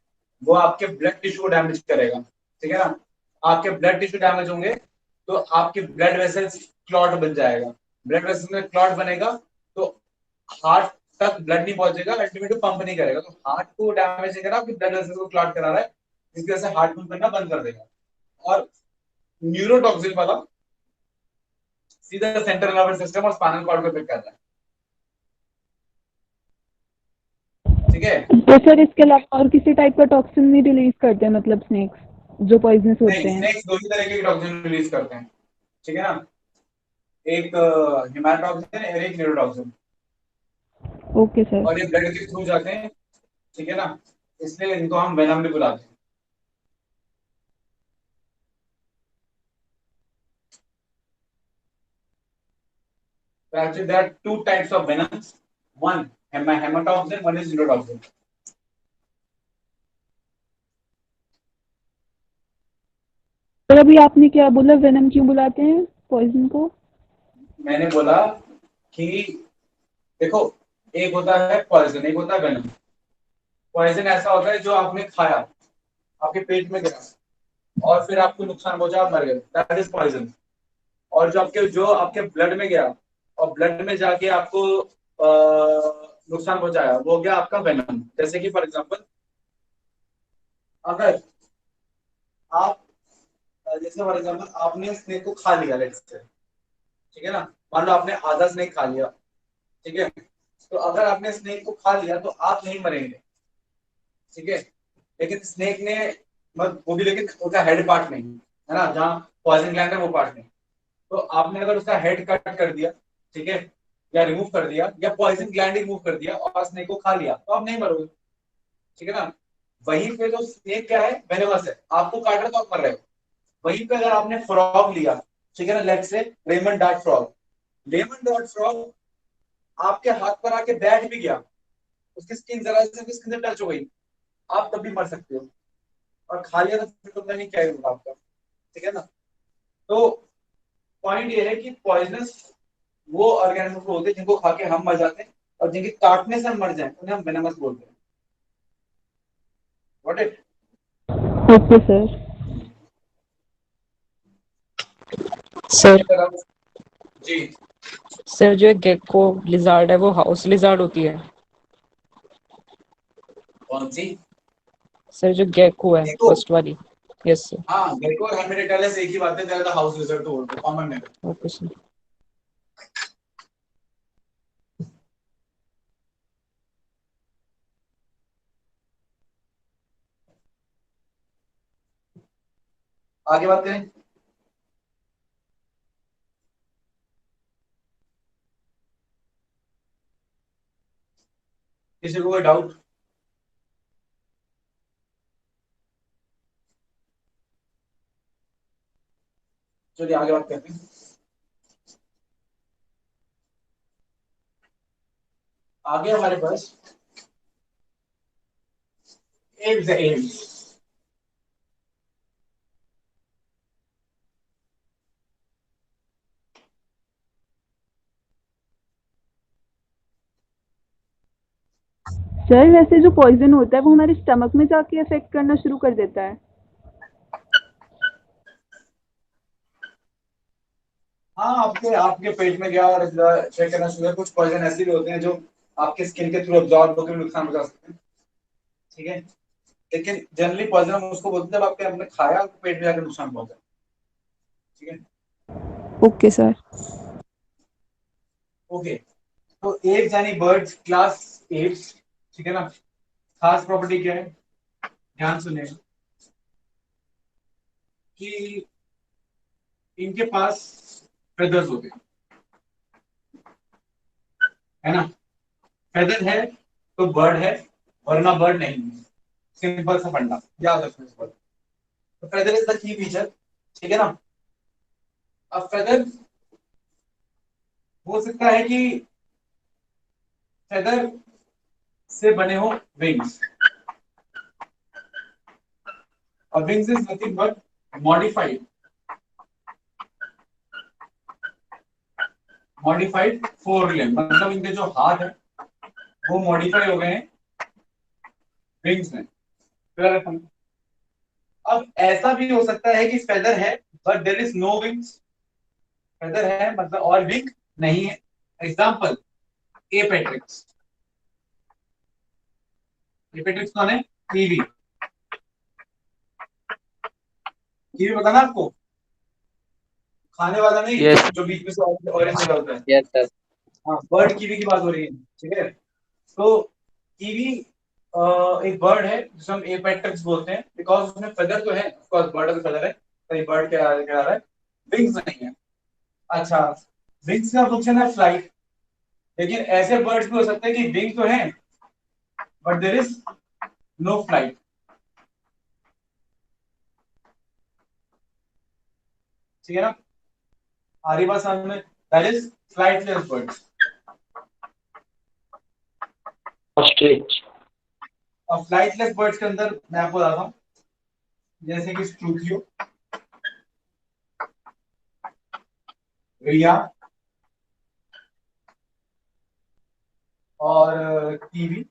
वो आपके ब्लड टिश्यू को डैमेज करेगा, ठीक है ना। आपके ब्लड टिश्यू डैमेज होंगे तो आपके ब्लड वेसल्स क्लॉट बन जाएगा, ब्लड वेसल्स में क्लॉट बनेगा तो हार्ट तक ब्लड नहीं पहुंचेगा, अल्टीमेटली पंप नहीं करेगा। तो हार्ट को डैमेज नहीं करा, आपके ब्लड वेसल्स को क्लॉट करा रहा है, जिसकी वजह से हार्ट पंप करना बंद कर देगा। और न्यूरोटॉक्सिन वाला सीधा सेंट्रल नर्वस सिस्टम और स्पाइनल कॉर्ड को अफेक्ट करता है, ठीक है। तो सर इसके अलावा और किसी टाइप का टॉक्सिन नहीं रिलीज करते हैं मतलब स्नेक्स जो पॉइजनस होते नहीं, हैं? स्नेक्स दो ही तरह के टॉक्सिन रिलीज करते हैं, ठीक है ना। एक हेमाटॉक्सिन और एक न्यूरोटॉक्सिन, ओके सर। और ये ब्लड के थ्रू जाते हैं, ठीक है ना। इसलिए इनको हम वेनम भी बुलाते हैं। So actually there are two types of venoms, one hematoxin, one is neurotoxin. Sir अभी आपने क्या बोला, वेनम क्यों बुलाते हैं पॉइजन को? मैंने बोला कि देखो, एक होता है पॉइजन, एक होता है वेनम। पॉइजन ऐसा होता है जो आपने खाया, आपके पेट में गया और फिर आपको नुकसान पहुंचा, आप मर गए, दैट इज पॉइजन। और जो आपके ब्लड में गया और ब्लड में जाके आपको नुकसान पहुंचाया, वो हो गया आपका वेनम। जैसे कि फॉर एग्जांपल, अगर आप जैसे फॉर एग्जांपल आपने स्नेक को खा लिया, लेट्स से, ठीक है ना। मान लो आपने आधा स्नेक खा लिया, ठीक है। तो अगर आपने स्नेक को खा लिया तो आप नहीं मरेंगे, ठीक है। लेकिन स्नेक ने, वो भी लेकिन उसका हेड पार्ट नहीं है ना, जहाँ पॉइजन ग्लैंड है वो पार्ट नहीं। तो आपने अगर उसका हेड कट कर दिया, ठीक है, या रिमूव कर दिया, या पॉइजन ग्लैंड रिमूव कर दिया और स्नेक को खा लिया, तो आप नहीं मरोगे, ठीक है ना। वहीं पे जो स्नेक क्या है, वेनेमस है, आपको काट रहा है तो आप मर रहे हो। वहीं पे अगर आपने फ्रॉग लिया, ठीक है ना, let's say lemon dot frog, lemon dot frog आपके हाथ पर आके बैठ भी गया, उसकी स्किन जरा से भी स्किन से टच हो गई, आप तब भी मर सकते हो। और खा लिया तो फिर तो पता नहीं क्या होगा आपका, ठीक है ना। तो पॉइंट ये है कि पॉइजनस वो ऑर्गेनिज्म होते हैं जिनको खा के हम मर जाते हैं, और जिनके काटने से हम मर जाए उन्हें हम वेनमस बोलते हैं। Got it? Okay sir. Sir ji sir जो गेको लिजार्ड है वो हाउस लिजार्ड होती है। कौन सी? सर जो गेको है गेको? फर्स्ट वाली। Yes sir. हाँ, गेको और हेमिडेटाइलस एक ही बात है, दैट द हाउस लिजर्ड टू बोलते हैं कॉमन नेम। Okay sir. आगे बात करें। किसी को कोई डाउट? चलिए आगे बात करते हैं। आगे हमारे पास एम्स है, एम्स। सर वैसे जो पॉइजन होता है वो हमारे स्टमक में जाके अफेक्ट करना शुरू कर देता है? हाँ, आपके आपके पेट में गया और चेक करना शुरू। कुछ पॉइजन ऐसे भी होते हैं जो आपके स्किन के थ्रू अब्जॉर्ब होकर भी नुकसान पहुंचा सकते हैं, ठीक है। लेकिन जनरली पॉइजन हम उसको बोलते हैं जब आपके आपने खाया तो पेट में जाकर नुकसान पहुंचा, ठीक है। Okay sir. ओके, तो एप्स यानी बर्ड्स क्लास एप्स, ठीक है ना। खास प्रॉपर्टी क्या है, ध्यान सुनिए कि इनके पास फेदर्स होते हैं, है ना। फेदर है तो बर्ड है, वरना बर्ड नहीं है। सिंपल सा फंडा याद रखना इस पर। तो feather is the key feature, ठीक है ना। अब फेदर हो सकता है कि फेदर से बने हो विंग्स, और wings is nothing but modified modified four limb, मतलब इनके जो हाथ है वो मॉडिफाई हो गए हैं विंग्स में। अब ऐसा भी हो सकता है कि फेदर है but there is no wings, feather है मतलब और विंग नहीं है। एग्जांपल एपेट्रिक्स। एपेट्रिक्स कौन है? कीवी। कीवी पता ना आपको, खाने वाला नहीं, Yes. जो बीच में से ऑरेंज निकलता है। Yes, sir. हाँ, बर्ड कीवी की बात हो रही है, ठीक है। तो कीवी एक बर्ड है जिसे हम एपेट्रिक्स बोलते हैं, बिकॉज उसमें फेदर तो है, ऑफ कोर्स बर्ड का फेदर है, तो ये बर्ड क्या क्या रहा है, विंग्स नहीं है। अच्छा, विंग्स का फंक्शन है फ्लाइट, लेकिन ऐसे बर्ड्स भी हो सकते हैं कि विंग तो है but there is no flight, ठीक है ना। आ रही बात समझ में? That is flightless birds. Ostrich. और फ्लाइटलेस बर्ड्स के अंदर मैं आपको बताता हूँ, जैसे कि स्ट्रूथियो, रिया और कीवी।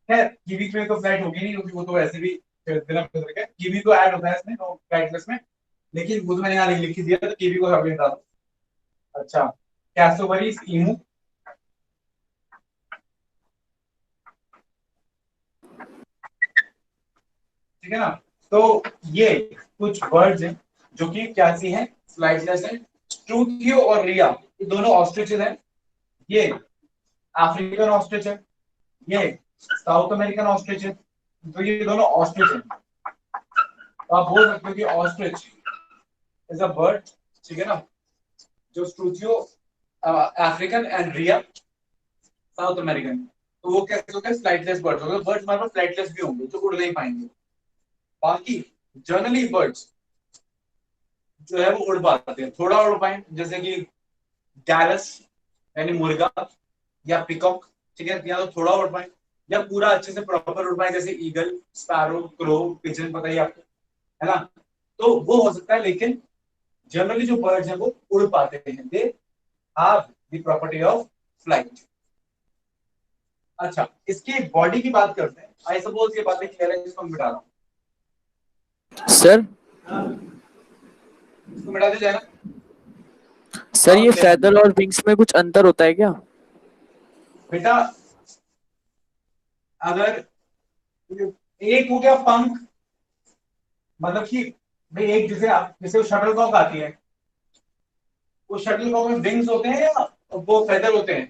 खैर कीवी में तो फ्लाइट होगी नहीं क्योंकि वो तो वैसे भी बिना फिल्टर के, कीवी तो ऐड होता है इसमें नो फ्लाइटलेस में, लेकिन वो तो मैंने यहाँ लिख दिया तो कीवी को अभी हटा दो। अच्छा, कैसोवरीज ईमू, ठीक है ना। तो ये कुछ बर्ड्स हैं जो कि क्या सी हैं, फ्लाइटलेस हैं। स्ट्रूथियो और रिया ये दोनों ऑस्ट्रिचेस हैं। ये अफ्रीकन ऑस्ट्रिच है, ये साउथ अमेरिकन ऑस्ट्रिच है, तो ये दोनों ऑस्ट्रिच हैं। तो आप बोल सकते हो कि ऑस्ट्रिच इज अ बर्ड, ठीक है ना। जो struthio African and rhea South American, तो वो कैसे होते हैं, फ्लाइटलेस बर्ड्स होंगे। बर्ड्स हमारे पास फ्लाइटलेस भी होंगे जो उड़ नहीं पाएंगे। बाकी जनरली बर्ड्स जो है वो उड़ पाते हैं, थोड़ा उड़ पाए, जैसे कि गैरस यानी मुर्गा या पिकॉक, ठीक है, या तो थोड़ा उड़ पाए या पूरा अच्छे से प्रॉपर उड़ पाए, जैसे ईगल, स्पैरो, क्रो, पिजन, पता ही आपको, है ना। तो वो हो सकता है, लेकिन जनरली जो बर्ड्स हैं वो उड़ पाते हैं, they have the property of flight. अच्छा, इसकी बॉडी की बात करते हैं। आई सपोज ये बातें क्लियर है, इसको मिटा रहा हूँ। सर इसको मिटा दिया जाएगा। सर ये फेदर और विंग्स में कुछ अंतर होता है क्या? बेटा अगर एक हो गया पंख, मतलब कि भाई एक जैसे शटल कॉक आती है, वो शटल कॉक में विंग्स होते हैं या वो फेदर होते हैं?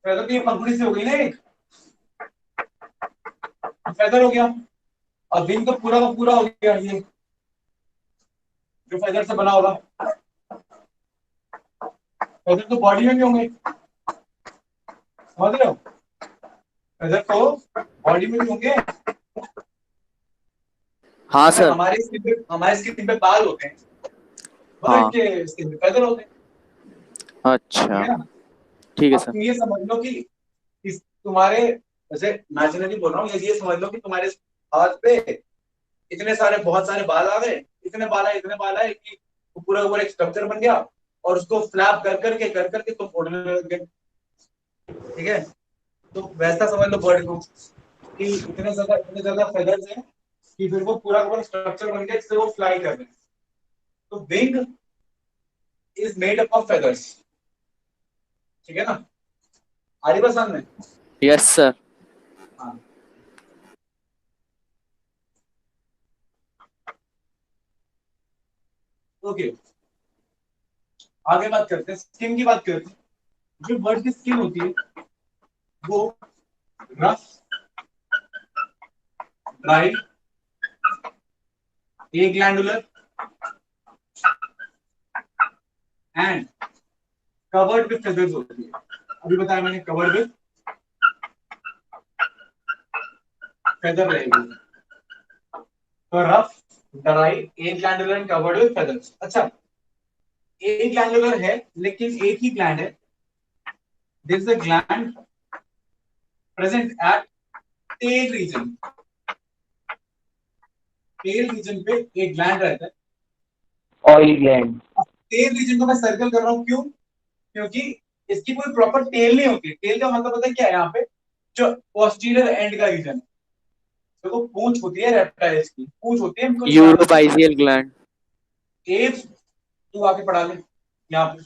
फेदर तो ये पंखुड़ी से हो गई ना, एक फेदर हो गया, और विंग तो पूरा का पूरा हो गया ये जो फेदर से बना होगा। फेदर तो बॉडी में भी होंगे, समझ रहे हो? फेदर तो बॉडी में भी होंगे। हाँ सर। हमारे स्किन पे बाल होते हैं, बर्ड के स्किन पे फेदर होते हैं। अच्छा ठीक है ना? ठीक है अब सर। तुम ये समझ लो कि इस तुम्हारे, जैसे इमेजिनरी बोल रहा हूँ, ये समझ लो कि तुम्हारे हाथ पे इतने सारे बहुत सारे बाल आ गए, इतने बाल आए कि वो पूरा ऊपर एक स्ट्रक्चर बन गया, और उसको फ्लैप कर करके तुम उड़ने लग गए। ठीक है, तो वैसा समझ लो बर्ड को कि इतने ज्यादा फेदर्स हैं कि फिर वो पूरा का पूरा स्ट्रक्चर बन गया जिससे वो फ्लाई कर रहे हैं। तो wing is made up of feathers. ठीक है ना? आ रही बात सामने? Yes sir. हाँ, ओके। आगे बात करते हैं, स्किन की बात करते हैं। जो बर्ड की स्किन होती है वो rough, dry, A glandular and covered with feathers होती है। अभी बताया मैंने, कवर्ड विद फेदर रहेगी। तो rough, dry, A glandular and covered with feathers. अच्छा, ए ग्लैंडुलर है लेकिन एक ही ग्लैंड है। This is a gland present at tail region. Tail region पे एक ग्लैंड रहता है, ऑयल ग्लैंड। टेल रीजन को मैं सर्कल कर रहा हूं, क्यों? क्योंकि इसकी कोई प्रॉपर टेल नहीं होती। टेल का मतलब पता है क्या है? यहाँ पे जो पोस्टीरियर एंड का रीजन, देखो पूंछ होती है रेप्टाइल्स की, पूंछ होती है इनको निशान होती है। Uropygial gland. एव तू आके पढ़ा ले यहाँ पे।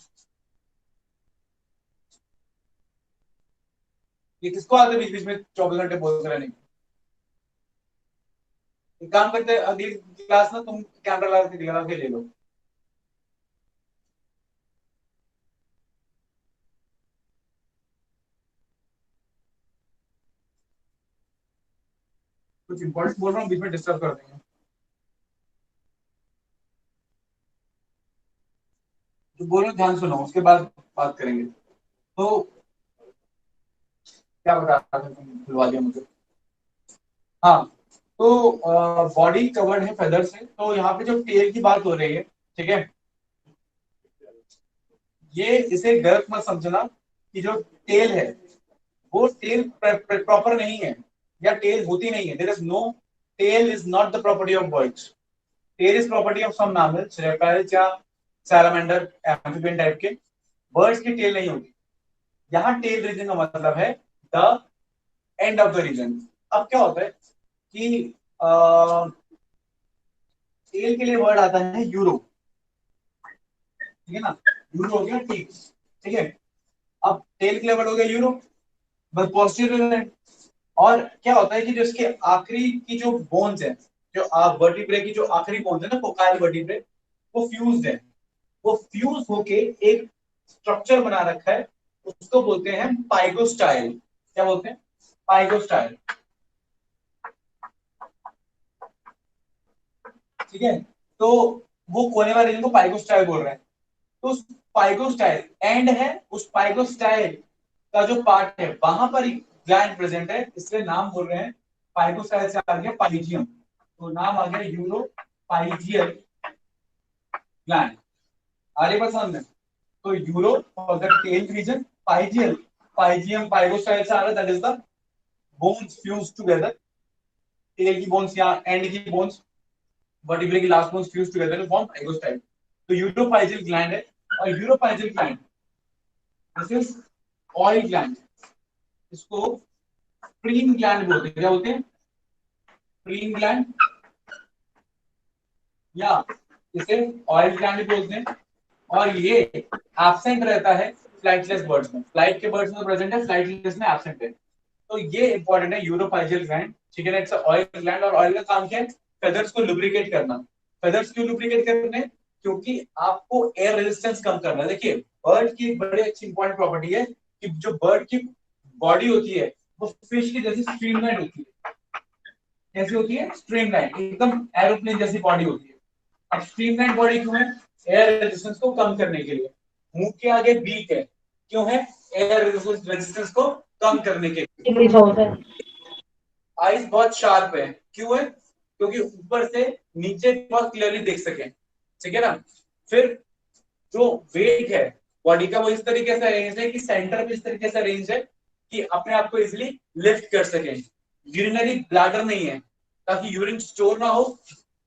ये किसको आते बीच बीच में 24 घंटे बोलते रहने की? एक काम करते हैं, अगली क्लास में तुम कैमरा लगा के ले लो। कुछ इंपॉर्टेंट बोल रहा हूँ, बीच में डिस्टर्ब कर देंगे। जो बोलो ध्यान सुनो, उसके बाद बात करेंगे। तो क्या बता रहा था तुम, भुलवा दिया मुझे। हाँ, तो बॉडी कवर्ड है फेदर से। तो यहाँ पे जो टेल की बात हो रही है, ठीक है, ये इसे गलत मत समझना कि जो टेल है वो टेल प्रॉपर नहीं है, या टेल होती नहीं है। There is no tail, is not the property of birds. Tail is property of some mammals, reptiles या सैलामेंडर, एम्फिबियन टाइप के। बर्ड्स की टेल नहीं होती। यहाँ टेल रीजन का मतलब है the end of the region. अब क्या होता है कि टेल के लिए वर्ड आता है यूरो। ठीक है ना? यूरो हो गया, ठीक। ठीक है, अब टेल के लिए वर्ड हो गया यूरो, बस पोस्टीरियर है। और क्या होता है कि जो इसके आखिरी की जो बोन्स है, जो वर्टिब्रे की जो आखिरी बोन्स है ना, कोकाइल वर्टिब्रे, वो फ्यूज्ड है। वो फ्यूज होके एक स्ट्रक्चर बना रखा है, उसको बोलते हैं पाइगोस्टाइल। क्या बोलते हैं? पाइगोस्टाइल। ठीक है, तो वो कोने वाले रीजन को पाइगोस्टाइल बोल रहे हैं। तो उस पाइगोस्टाइल एंड है, उस पाइगोस्टाइल का जो पार्ट है वहां पर ग्लैंड प्रेजेंट है, इसलिए नाम बोल रहे हैं पाइगोस्टाइल से आ गया पाइजियम। तो नाम आ गया यूरोपाइजियल ग्लैंड। आगे बात समझ में? तो uro for the tail region, pygial, pygium pygostyle से आ रहा है, that is the bones fuse together. Tail की बोन्स या एंड की बोन्स, वर्टिब्रे की last bones fuse together to form pygostyle. तो यूरोपाइजियल ग्लैंड है। और uropygial gland, this is oil gland. इसको स्प्लीन ग्लैंड बोलते हैं। क्या बोलते हैं? स्प्लीन ग्लैंड, या इसे ऑयल ग्लैंड भी बोलते हैं। और ये एब्सेंट रहता है फ्लाइटलेस बर्ड्स में। फ्लाइट के बर्ड्स में प्रेजेंट है, फ्लाइटलेस में एब्सेंट है। तो ये इंपॉर्टेंट है, यूरोफाइजियल ग्लैंड, ठीक है ना। इट्स ऑयल ग्लैंड, और ऑयल का काम क्या है? फेदर्स को लुब्रिकेट करना। फेदर्स क्यों लुब्रिकेट करने? क्योंकि आपको एयर रेजिस्टेंस कम करना है। देखिए, बर्ड की बड़ी अच्छी इंपॉर्टेंट प्रॉपर्टी है कि जो बर्ड की बॉडी होती है वो फिश की जैसी स्ट्रीमलाइन होती है। कैसी होती है? स्ट्रीमलाइन, एकदम एरोप्लेन जैसी बॉडी होती है। अब स्ट्रीमलाइन बॉडी क्यों है? एयर रेजिस्टेंस को कम करने के लिए। मुंह के आगे बीक है, क्यों है? एयर रेजिस्टेंस को कम करने के लिए। आईज बहुत शार्प है, क्यों है? क्योंकि ऊपर से नीचे बहुत क्लियरली देख सके, ठीक है ना। फिर जो वेट है बॉडी का वो इस तरीके से अरेंज है कि सेंटर पे इस तरीके से अरेंज है कि अपने आप को इजिली लिफ्ट कर सके। यूरिनरी ब्लैडर नहीं है, ताकि यूरिन स्टोर ना हो,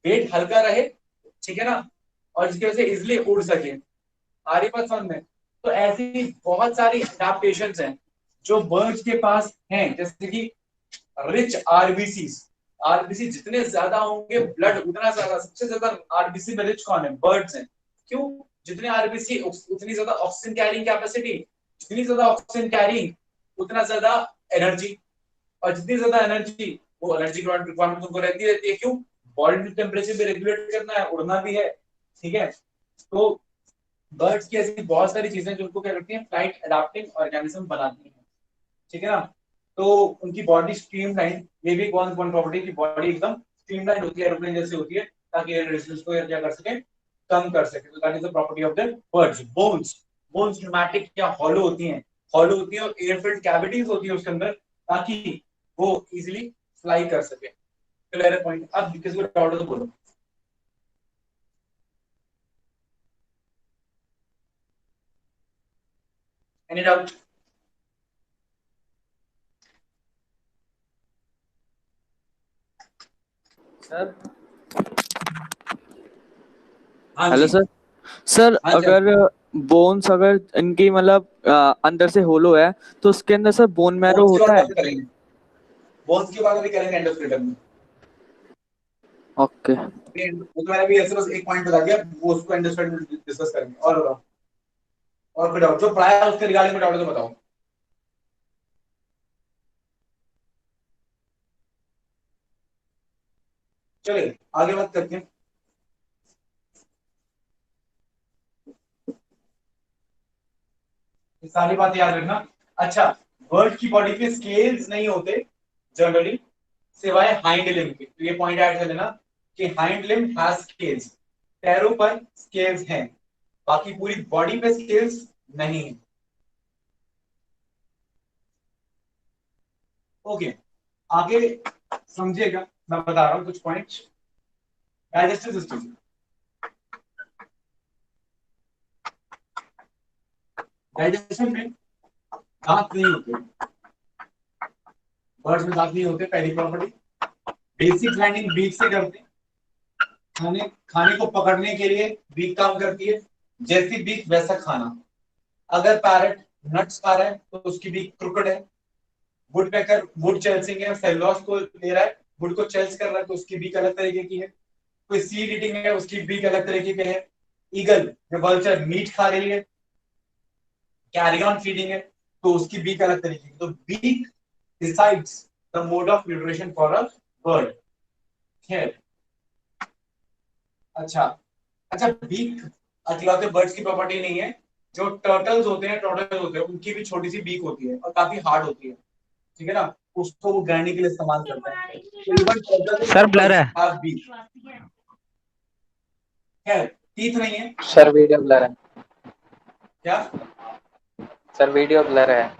वेट हल्का रहे, ठीक है ना, और जिसकी वजह से इजिली उड़ सके। आ रही बात समझ में? तो ऐसी बहुत सारी अडेप्टेशंस हैं जो बर्ड्स के पास हैं, जैसे कि रिच आरबीसी। आरबीसी जितने ज्यादा होंगे ब्लड उतना ज्यादा, सबसे ज्यादा आरबीसी में रिच कौन है? बर्ड्स हैं। क्यों? जितने आरबीसी उतनी ज्यादा ऑक्सीजन कैरिंग कैपेसिटी, जितनी ज्यादा ऑक्सीजन कैरिंग उतना ज्यादा एनर्जी, और जितनी ज्यादा एनर्जी, वो एनर्जी रिक्वायरमेंट उनको रहती है। क्यों? बॉडी टेम्परेचर भी रेगुलेट करना है, उड़ना भी है, ठीक है। तो बर्ड्स की ऐसी बहुत सारी चीजें जो उनको क्या करती हैं? फ्लाइट अडेप्टिंग ऑर्गेनिज्म बनाती हैं, ठीक है ना। तो उनकी बॉडी स्ट्रीमलाइन, ये भी कौन कौन प्रॉपर्टी की बॉडी एकदम स्ट्रीमलाइन होती है, एरोप्लेन जैसी होती है, ताकि एयर रेजिस्टेंस को क्या कर सके? कम कर सके। तो that is the property of the birds. Bones, bones pneumatic या हॉलो होती हैं, हॉलो होती है और एयर फिल्ड कैविटीज होती है उसके अंदर, ताकि वो इजीली फ्लाई कर सके। Clear point? अब किसी को डाउट है तो बोलो। Any doubt? सर हाँ हेलो जी, सर। सर हाँ जी, हाँ जी। अगर बोन्स अगर इनकी मतलब अंदर से होलो है तो उसके अंदर सर बोन मैरो बोन्स की बात होता है? बाद में करेंगे, बोन्स की बात अभी करेंगे एंड ऑफ फ्रीडम में। ओके। वो तो मैंने भी ऐसे बस एक पॉइंट बता दिया, वो उसको एंड ऑफ फ्रीडम में डिस्कस करेंगे। और बताओ, और कोई डाउट? जो पढ़ाया है उसके रिगार्डिंग में डाउट है तो बताओ। चलिए आगे बात करते हैं। ये सारी बातें याद रखना। अच्छा, बर्ड की बॉडी पे स्केल्स नहीं होते जनरली, सिवाय हाइंड लिम्ब के। तो ये पॉइंट ऐड कर लेना कि हाइंड लिम्ब हैज स्केल्स, पैरों पर स्केल्स हैं, बाकी पूरी बॉडी पे स्केल्स नहीं है। ओके, आगे समझिएगा, मैं बता रहा हूं कुछ पॉइंट्स। डाइजेस्टिव सिस्टम, डाइजेशन में दांत नहीं होते, बर्ड्स में दांत नहीं होते, पहली प्रॉपर्टी। बेसिक ग्राइंडिंग बीक से करते हैं। खाने खाने को पकड़ने के लिए बीक काम करती है, जैसी बीक वैसा खाना। अगर पैरट नट्स खा रहा है तो उसकी बीक क्रुकड है। वुड पैकर वुड चेल्सिंग है, सेलुलोज को ले रहा है, वुड को चेल्स कर रहा है तो उसकी बीक अलग तरीके की है। कोई सीड ईटिंग है, उसकी बीक अलग तरीके की है। ईगल जो वल्चर मीट खा रही है, कैरी ऑन फीडिंग है, तो उसकी बीक अलग तरीके की। तो beak decides the mode of nutrition for a bird है। अच्छा, अच्छा, बीक अकेलौते बर्ड्स की प्रॉपर्टी नहीं है। जो टर्टल्स होते हैं उनकी भी छोटी सी बीक होती है और काफी हार्ड होती है, ठीक है ना। उसको वो ग्राइंडिंग के लिए इस्तेमाल करता है। तो इवन सर ब्लर टर्टल्स है। हैव बीक है, टीथ नहीं है। सर वीडियो ब्लर है। क्या? सर वीडियो ब्लर है।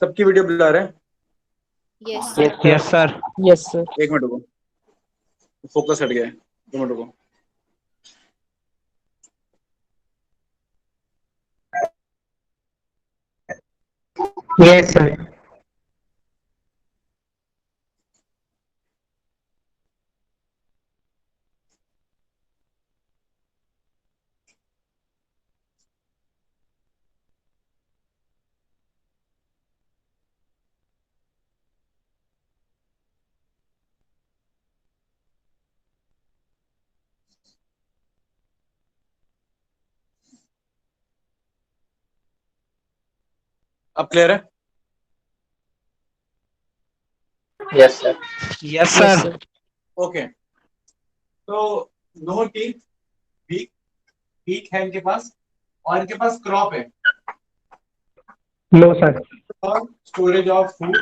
सबकी वीडियो ब्लर है? Yes yes sir. Yes sir. एक मिनट रुको, फोकस हट गया है, 2 मिनट रुको। Yes sir. अब क्लियर है? Yes sir. Yes yes sir. Sir. Okay, तो नो टीथ, बीक, बीक है इनके पास, और इनके पास क्रॉप है नो सर। और स्टोरेज ऑफ फूड,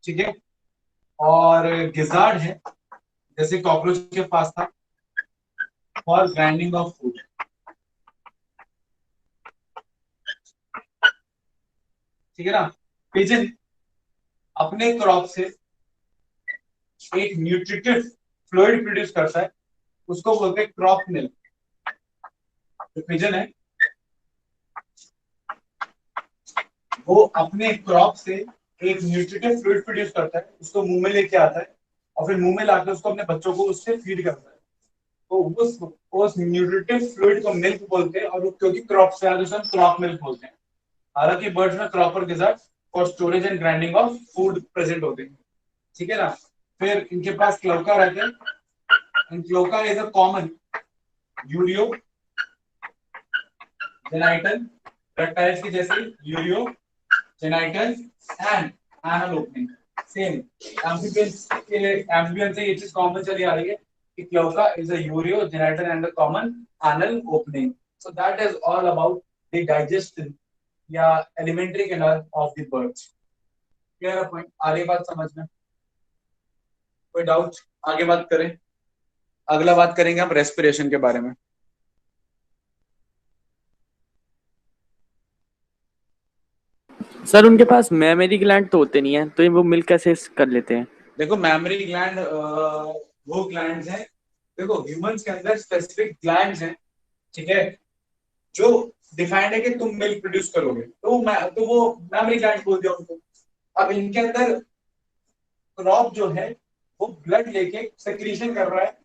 ठीक है, और गिजार्ड है जैसे कॉकरोच के पास था फॉर ग्राइंडिंग ऑफ फूड, ठीक है ना। पिजन अपने क्रॉप से एक न्यूट्रिटिव फ्लूइड प्रोड्यूस करता है, उसको बोलते हैं क्रॉप मिल्क। जो पिजन है वो अपने क्रॉप से एक न्यूट्रिटिव फ्लूइड प्रोड्यूस करता है, उसको मुंह में लेके आता है और फिर मुंह में लाकर उसको अपने बच्चों को उससे फीड करता है। तो उस न्यूट्रिटिव फ्लूइड को मिल्क बोलते हैं, और वो क्योंकि क्रॉप से आया तो क्रॉप मिल्क बोलते हैं। हालांकि बर्ड्स में क्रॉप और gizzard for storage and grinding of food present होते हैं, ठीक है ना। फिर इनके पास क्लोका रहते हैं, and cloaca is a common urogenital reptiles की जैसे urogenital and anal opening. Same amphibians के लिए, एम्फीबियन से ये चीज कॉमन चली आ रही है कि cloaca is a urogenital and a common anal opening. So that is all about the digestive या alimentary canal of the birds. Clear है पॉइंट? आगे बात समझ में? कोई डाउट? आगे बात करें। अगला बात करेंगे हम रेस्पिरेशन के बारे में। सर उनके पास मेमोरी ग्लैंड तो होते नहीं है, तो ये वो मिल्क कैसे कर लेते हैं? देखो मेमोरी ग्लैंड वो ग्लैंड्स हैं, देखो ह्यूमंस के अंदर स्पेसिफिक ग्लैंड्स हैं, ठीक है, जो डिफाइंड है कि तुम मिल्क प्रोड्यूस करोगे, तो वो मेमोरी ग्लैंड बोल दिया उनको। अब इनके अंदर क्रॉप जो है वो ब्लड लेके सेक्रीशन कर रहा है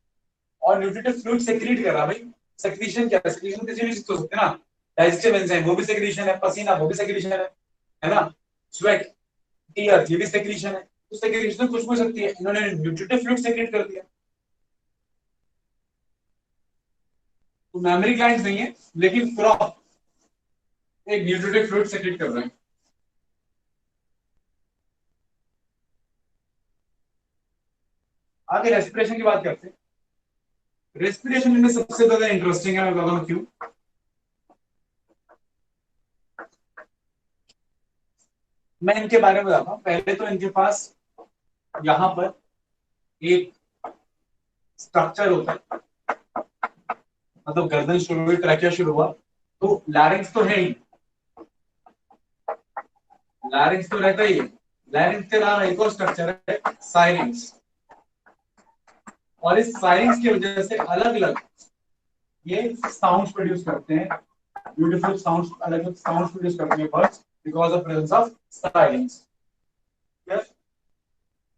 और न्यूट्रिटिव फ्लूइड सेक्रीट कर रहा है। भाई सेक्रीशन क्या है? सेक्रीशन किसी भी चीज हो सकती है ना, डाइजेस्टिव एंजाइम वो भी सेक्रीशन है, पसीना वो भी सेक्रीशन है ना, स्वेट, टीयर्स ये भी सेक्रीशन है। तो सेक्रीशन कुछ भी हो सकती है, इन्होंने न्यूट्रिटिव फ्लूइड सेक्रेट कर दिया। तो मेमोरी ग्लैंड्स नहीं है, लेकिन क्रॉप एक न्यूट्रिटिव फ्लूइड सेक्रेट कर रहे हैं। आगे रेस्पिरेशन की बात करते हैं। रेस्पिरेशन इनमें सबसे ज्यादा इंटरेस्टिंग है, मैं बताता हूं क्यों। मैं इनके बारे में बताता हूं। पहले तो इनके पास यहां पर एक स्ट्रक्चर होता है, मतलब गर्दन शुरू हुई, ट्रैकिया शुरू हुआ, तो लैरिंक्स तो है ही, लैरिंक्स तो रहता ही है। लैरिंक्स के अलावा एक और स्ट्रक्चर है साइरिंक्स, और इस साइरिंक्स की वजह से अलग अलग ये साउंड्स प्रोड्यूस करते हैं, ब्यूटीफुल साउंड्स, अलग अलग साउंड्स प्रोड्यूस करते हैं birds because of presence of syrinx.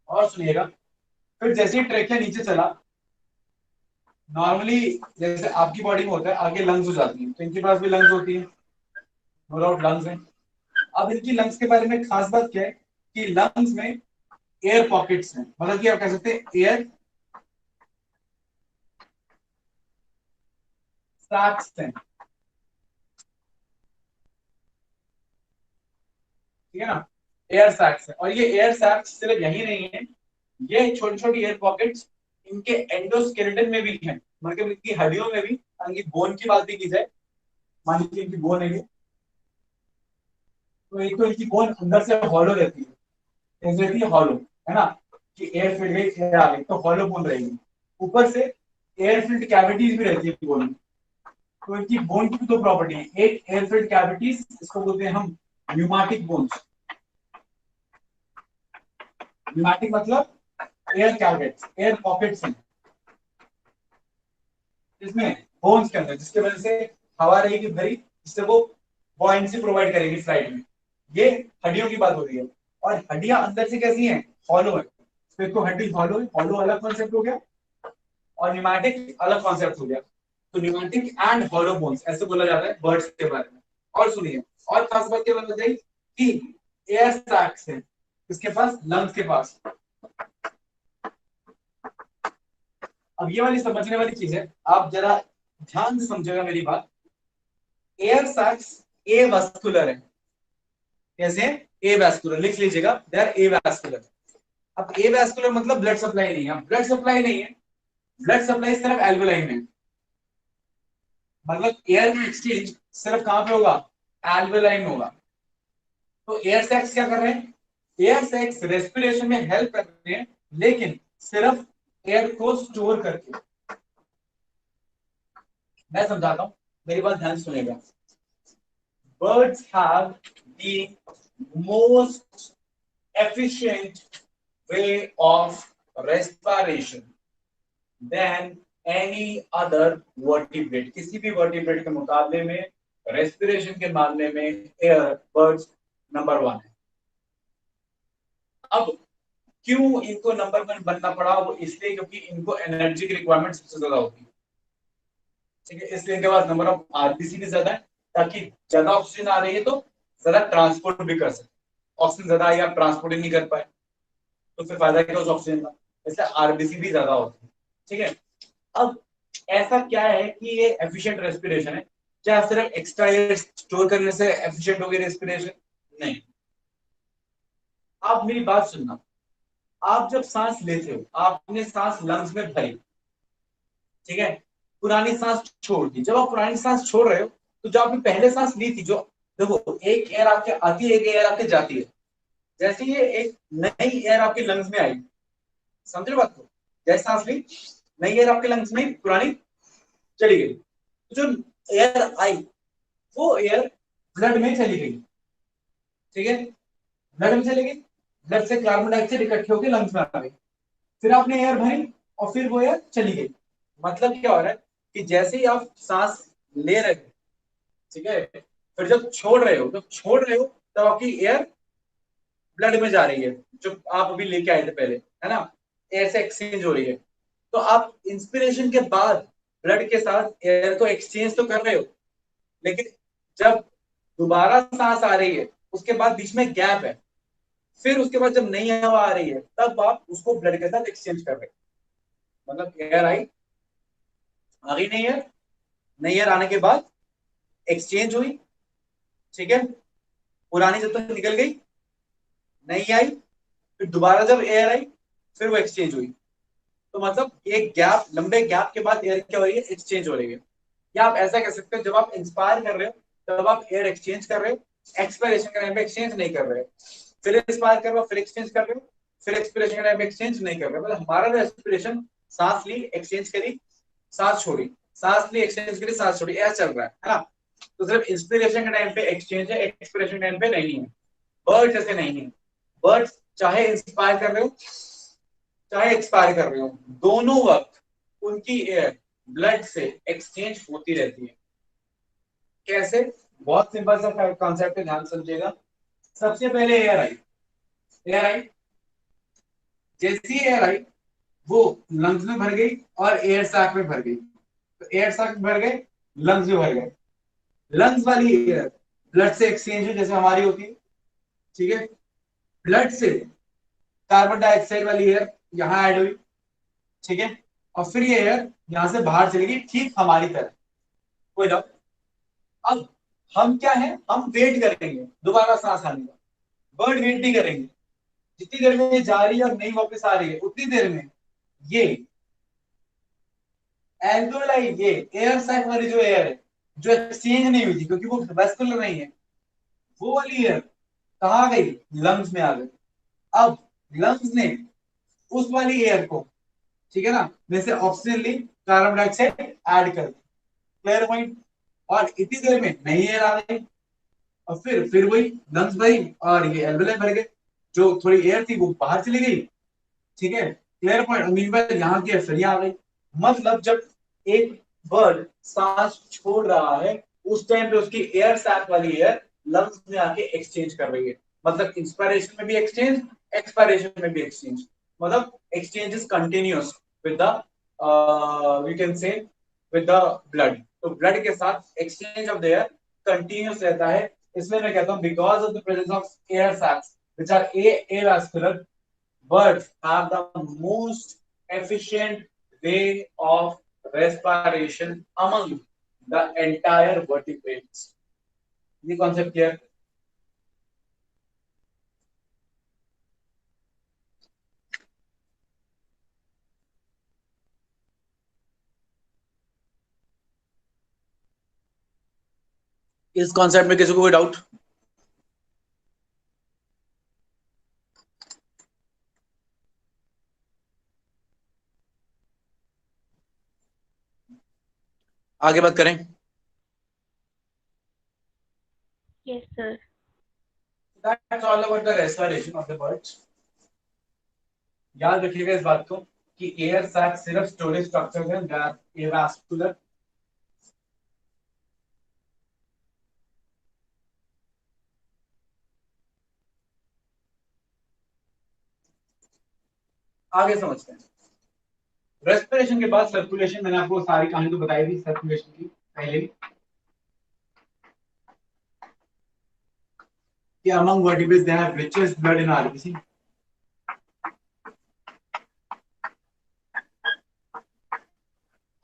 और सुनिएगा, फिर जैसे ही ट्रैकिया नीचे चला, नॉर्मली जैसे आपकी बॉडी में होता है आगे लंग्स हो जाती हैं, तो इनके पास भी लंग्स होती है, नो डाउट लंग्स हैं। अब इनकी लंग्स के बारे में खास बात क्या है कि लंग्स में एयर पॉकेट्स हैं, मतलब कि आप कह सकते हैं एयर सैक्स हैं, ठीक है ना, एयर सैक्स है। और ये एयर सैक्स सिर्फ यही नहीं है, ये छोटी छोटी एयर पॉकेट्स इनके एंडोस्केलेटन में भी हैं, मतलब इनकी हड्डियों में भी। इनकी बोन की बात भी की जाए, मान लीजिए इनकी बोन है ये, तो एक तो इनकी बोन अंदर से हॉलो रहती है, रहती है हॉलो, है ना, कि एयर फिल गई, एयर आ गई, तो हॉलो बोन रहेगी। ऊपर से एयर फिल्ड कैविटीज भी रहती है बोन में। तो इनकी बोन की दो प्रॉपर्टी है, एक एयर फिल्ड कैविटीज, इसको बोलते हैं हम न्यूमैटिक बोन्स। न्यूमैटिक मतलब एयर कैविटीज, एयर पॉकेट्स हैं इसमें बोन्स के अंदर, जिसकी वजह से हवा रहेगी भरी, जिससे वो बॉयंसी प्रोवाइड करेगी फ्लाइट में। ये हड्डियों की बात हो रही है, और हड्डियां अंदर से कैसी हैं? हॉलो है। तो एक तो हड्डी हॉलो है, हॉलो अलग कॉन्सेप्ट हो गया, और न्यूमैटिक अलग कॉन्सेप्ट हो गया। तो न्यूमैटिक एंड हॉलो बोन्स ऐसे बोला जाता है बर्ड्स के बारे में। और सुनिए, और खास बात क्या बताई कि एयर सैक्स है इसके पास, लंग्स के पास। अब ये वाली समझने वाली चीज है, आप जरा ध्यान से समझेगा मेरी बात। एयर सैक्स ए वैस्कुलर है। कैसे? ए वैस्कुलर, लिख लीजिएगा, दे आर ए वैस्कुलर। अब ए वैस्कुलर मतलब ब्लड सप्लाई नहीं है, ब्लड सप्लाई नहीं है, ब्लड सप्लाई सिर्फ एल्वोलाइन में, मतलब एयर का एक्सचेंज सिर्फ कहां पे होगा? एल्वोलाइन में होगा। तो एयर सैक्स क्या कर रहे हैं? एयर सैक्स रेस्पिरेशन में हेल्प कर रहे हैं, लेकिन सिर्फ एयर को स्टोर करके। मैं समझाता हूं, मेरी बात ध्यान सुनेगा। Birds have the most efficient way of respiration than any other vertebrate। किसी भी वर्टिब्रेट के मुकाबले में रेस्पिरेशन के मामले में एयर बर्ड्स नंबर 1 है। अब क्यों इनको नंबर 1 बनना पड़ा? वो इसलिए क्योंकि इनको एनर्जी की रिक्वायरमेंट सबसे ज्यादा होती है, ठीक है। इसलिए इनके पास नंबर ऑफ आरबीसी भी ज्यादा है, ताकि ज्यादा ऑक्सीजन आ रही है तो ज्यादा ट्रांसपोर्ट भी कर सके। ऑक्सीजन ज्यादा आई, आप ट्रांसपोर्ट ही नहीं कर पाए तो फिर फायदा क्या उस ऑक्सीजन का? इसलिए आरबीसी भी ज्यादा होती है, ठीक है। अब ऐसा क्या है कि ये एफिशिएंट रेस्पिरेशन है? क्या सिर्फ एक्स्ट्रा एयर स्टोर करने से एफिशिएंट होगी रेस्पिरेशन? नहीं। आप मेरी बात सुनना, आप जब सांस लेते हो, आपने सांस लंग्स में भरी, ठीक है, पुरानी सांस छोड़ दी। जब आप पुरानी सांस छोड़ रहे हो तो जो आपने पहले सांस ली थी, जो देखो एक एयर आपके आती है, एक एयर आपके जाती है, जैसे ये एक नई एयर आपके लंग्स में आई, समझ लो बात को, जैसे सांस ली, नई एयर आपके लंग्स में, पुरानी चली गई। तो जो एयर आई वो एयर ब्लड में चली गई, ठीक है, ब्लड में चली गई, ब्लड से कार्बन डाइऑक्साइड इकट्ठे होकर लंग्स में आ गई, फिर आपने एयर भरी और फिर वो एयर चली गई। मतलब क्या हो रहा है कि जैसे ही आप सांस ले रहे हो, ठीक है, फिर जब छोड़ रहे हो तब आपकी एयर ब्लड में जा रही है, जो आप अभी लेके आए थे पहले, है ना, एयर से एक्सचेंज हो रही है। तो आप इंस्पिरेशन के बाद ब्लड के साथ एयर को एक्सचेंज तो कर रहे हो, लेकिन जब दोबारा सांस आ रही है उसके बाद बीच में गैप है, फिर उसके बाद जब नई हवा आ रही है तब आप उसको ब्लड के साथ एक्सचेंज कर रहे हो। मतलब एयर आई, आ गई नई एयर आने के बाद एक्सचेंज हुई, ठीक है, पुरानी जब तक निकल गई, नई आई, फिर दोबारा जब एयर आई फिर वो एक्सचेंज हुई। तो मतलब एक गैप, लंबे गैप के बाद एयर क्या हो रही है? एक्सचेंज हो रही है। या आप ऐसा कह सकते हो, जब आप इंस्पायर कर रहे हो तब आप एयर एक्सचेंज कर रहे हो, एक्सपायरेशन के टाइम पे एक्सचेंज नहीं कर रहे हो। फिर इंस्पायर कर रहे हो, फिर एक्सचेंज कर रहे हो, फिर एक्सपिरेशन के टाइम पे एक्सचेंज नहीं कर रहे हो। मतलब हमारा जो एक्सपिरेशन, सांस ली एक्सचेंज करी, सांस छोड़ी, सांस ली एक्सचेंज करी, सांस छोड़ी, ऐसा चल रहा है ना। तो सिर्फ इंस्पिरेशन के टाइम पे एक्सचेंज है, एक्सपिरेशन के टाइम पे नहीं है। बर्ड्स ऐसे नहीं है। बर्ड्स चाहे इंस्पायर कर रहे हो चाहे एक्सपायर कर रहे हो, दोनों वक्त उनकी एयर ब्लड से एक्सचेंज होती रहती है। कैसे? बहुत सिंपल सा कॉन्सेप्ट है, ध्यान समझिएगा। सबसे पहले एयर आई, जैसी एयर आई वो लंग्स में भर गई और एयर सैक में भर गई। तो एयर सैक में भर गए, लंग्स में भर गए। लंग्स वाली एयर ब्लड से एक्सचेंज हुई जैसे हमारी होती है, ठीक है, ब्लड से कार्बन डाइऑक्साइड वाली एयर यहाँ ऐड हुई, ठीक है, और फिर ये एयर यहां से बाहर चली गई, ठीक हमारी तरह। कोई डाउट? अब हम क्या है, हम वेट करेंगे दोबारा सांस आने का। बर्ड वेट नहीं करेंगे, जितनी देर में ये जा रही है और नहीं वापस आ रही है उतनी देर में ये एल्वेओलाई, ये एयर सैक वाली जो एयर है, जो एक्सचेंज नहीं हुई थी क्योंकि वो वैस्कुलर नहीं है, वो वाली एयर कहाँ गई? लंग्स में आ गई। अब लंग्स ने उस वाली एयर को, ठीक है ना, में से ऑक्सीजन ली, कार्बन डाइऑक्साइड ऐड कर दी, क्लियर पॉइंट। और इतनी देर में नई एयर आ गई और फिर वही लंग्स भरी और ये एल्वेओलाई भर गए, जो थोड़ी एयर थी वो बाहर चली गई, ठीक है, क्लियर पॉइंट। मीनवाइल यहाँ की फिर यहाँ आ गई। मतलब जब एक बर्ड सांस छोड़ रहा है उस टाइम पे उसकी एयर सैक वाली एयर लंग्स में आके एक्सचेंज कर रही है। मतलब इंस्पायरेशन में भी एक्सचेंज, एक्सपायरेशन में भी एक्सचेंज। मतलब exchange is continuous with the we can say with the blood. तो ब्लड के साथ exchange of the air continuous रहता है। इसलिए मैं कहता हूँ because of the presence of air sacs which are avascular, birds have the most efficient way of respiration among the entire vertebrates. ये कॉन्सेप्ट क्लियर? इस कॉन्सेप्ट में किसी को कोई डाउट? आगे बात करें। Yes, sir. That's all about the respiration of the birds. याद रखिएगा इस बात को कि एयर सैक सिर्फ स्टोरेज स्ट्रक्चर है, एवास्कुलर। आगे समझते हैं। रेस्पिरेशन के बाद सर्कुलेशन, मैंने आपको सारी कहानी तो बताई थी सर्कुलेशन की पहले ही कि among vertebrates they have richest blood in RBC.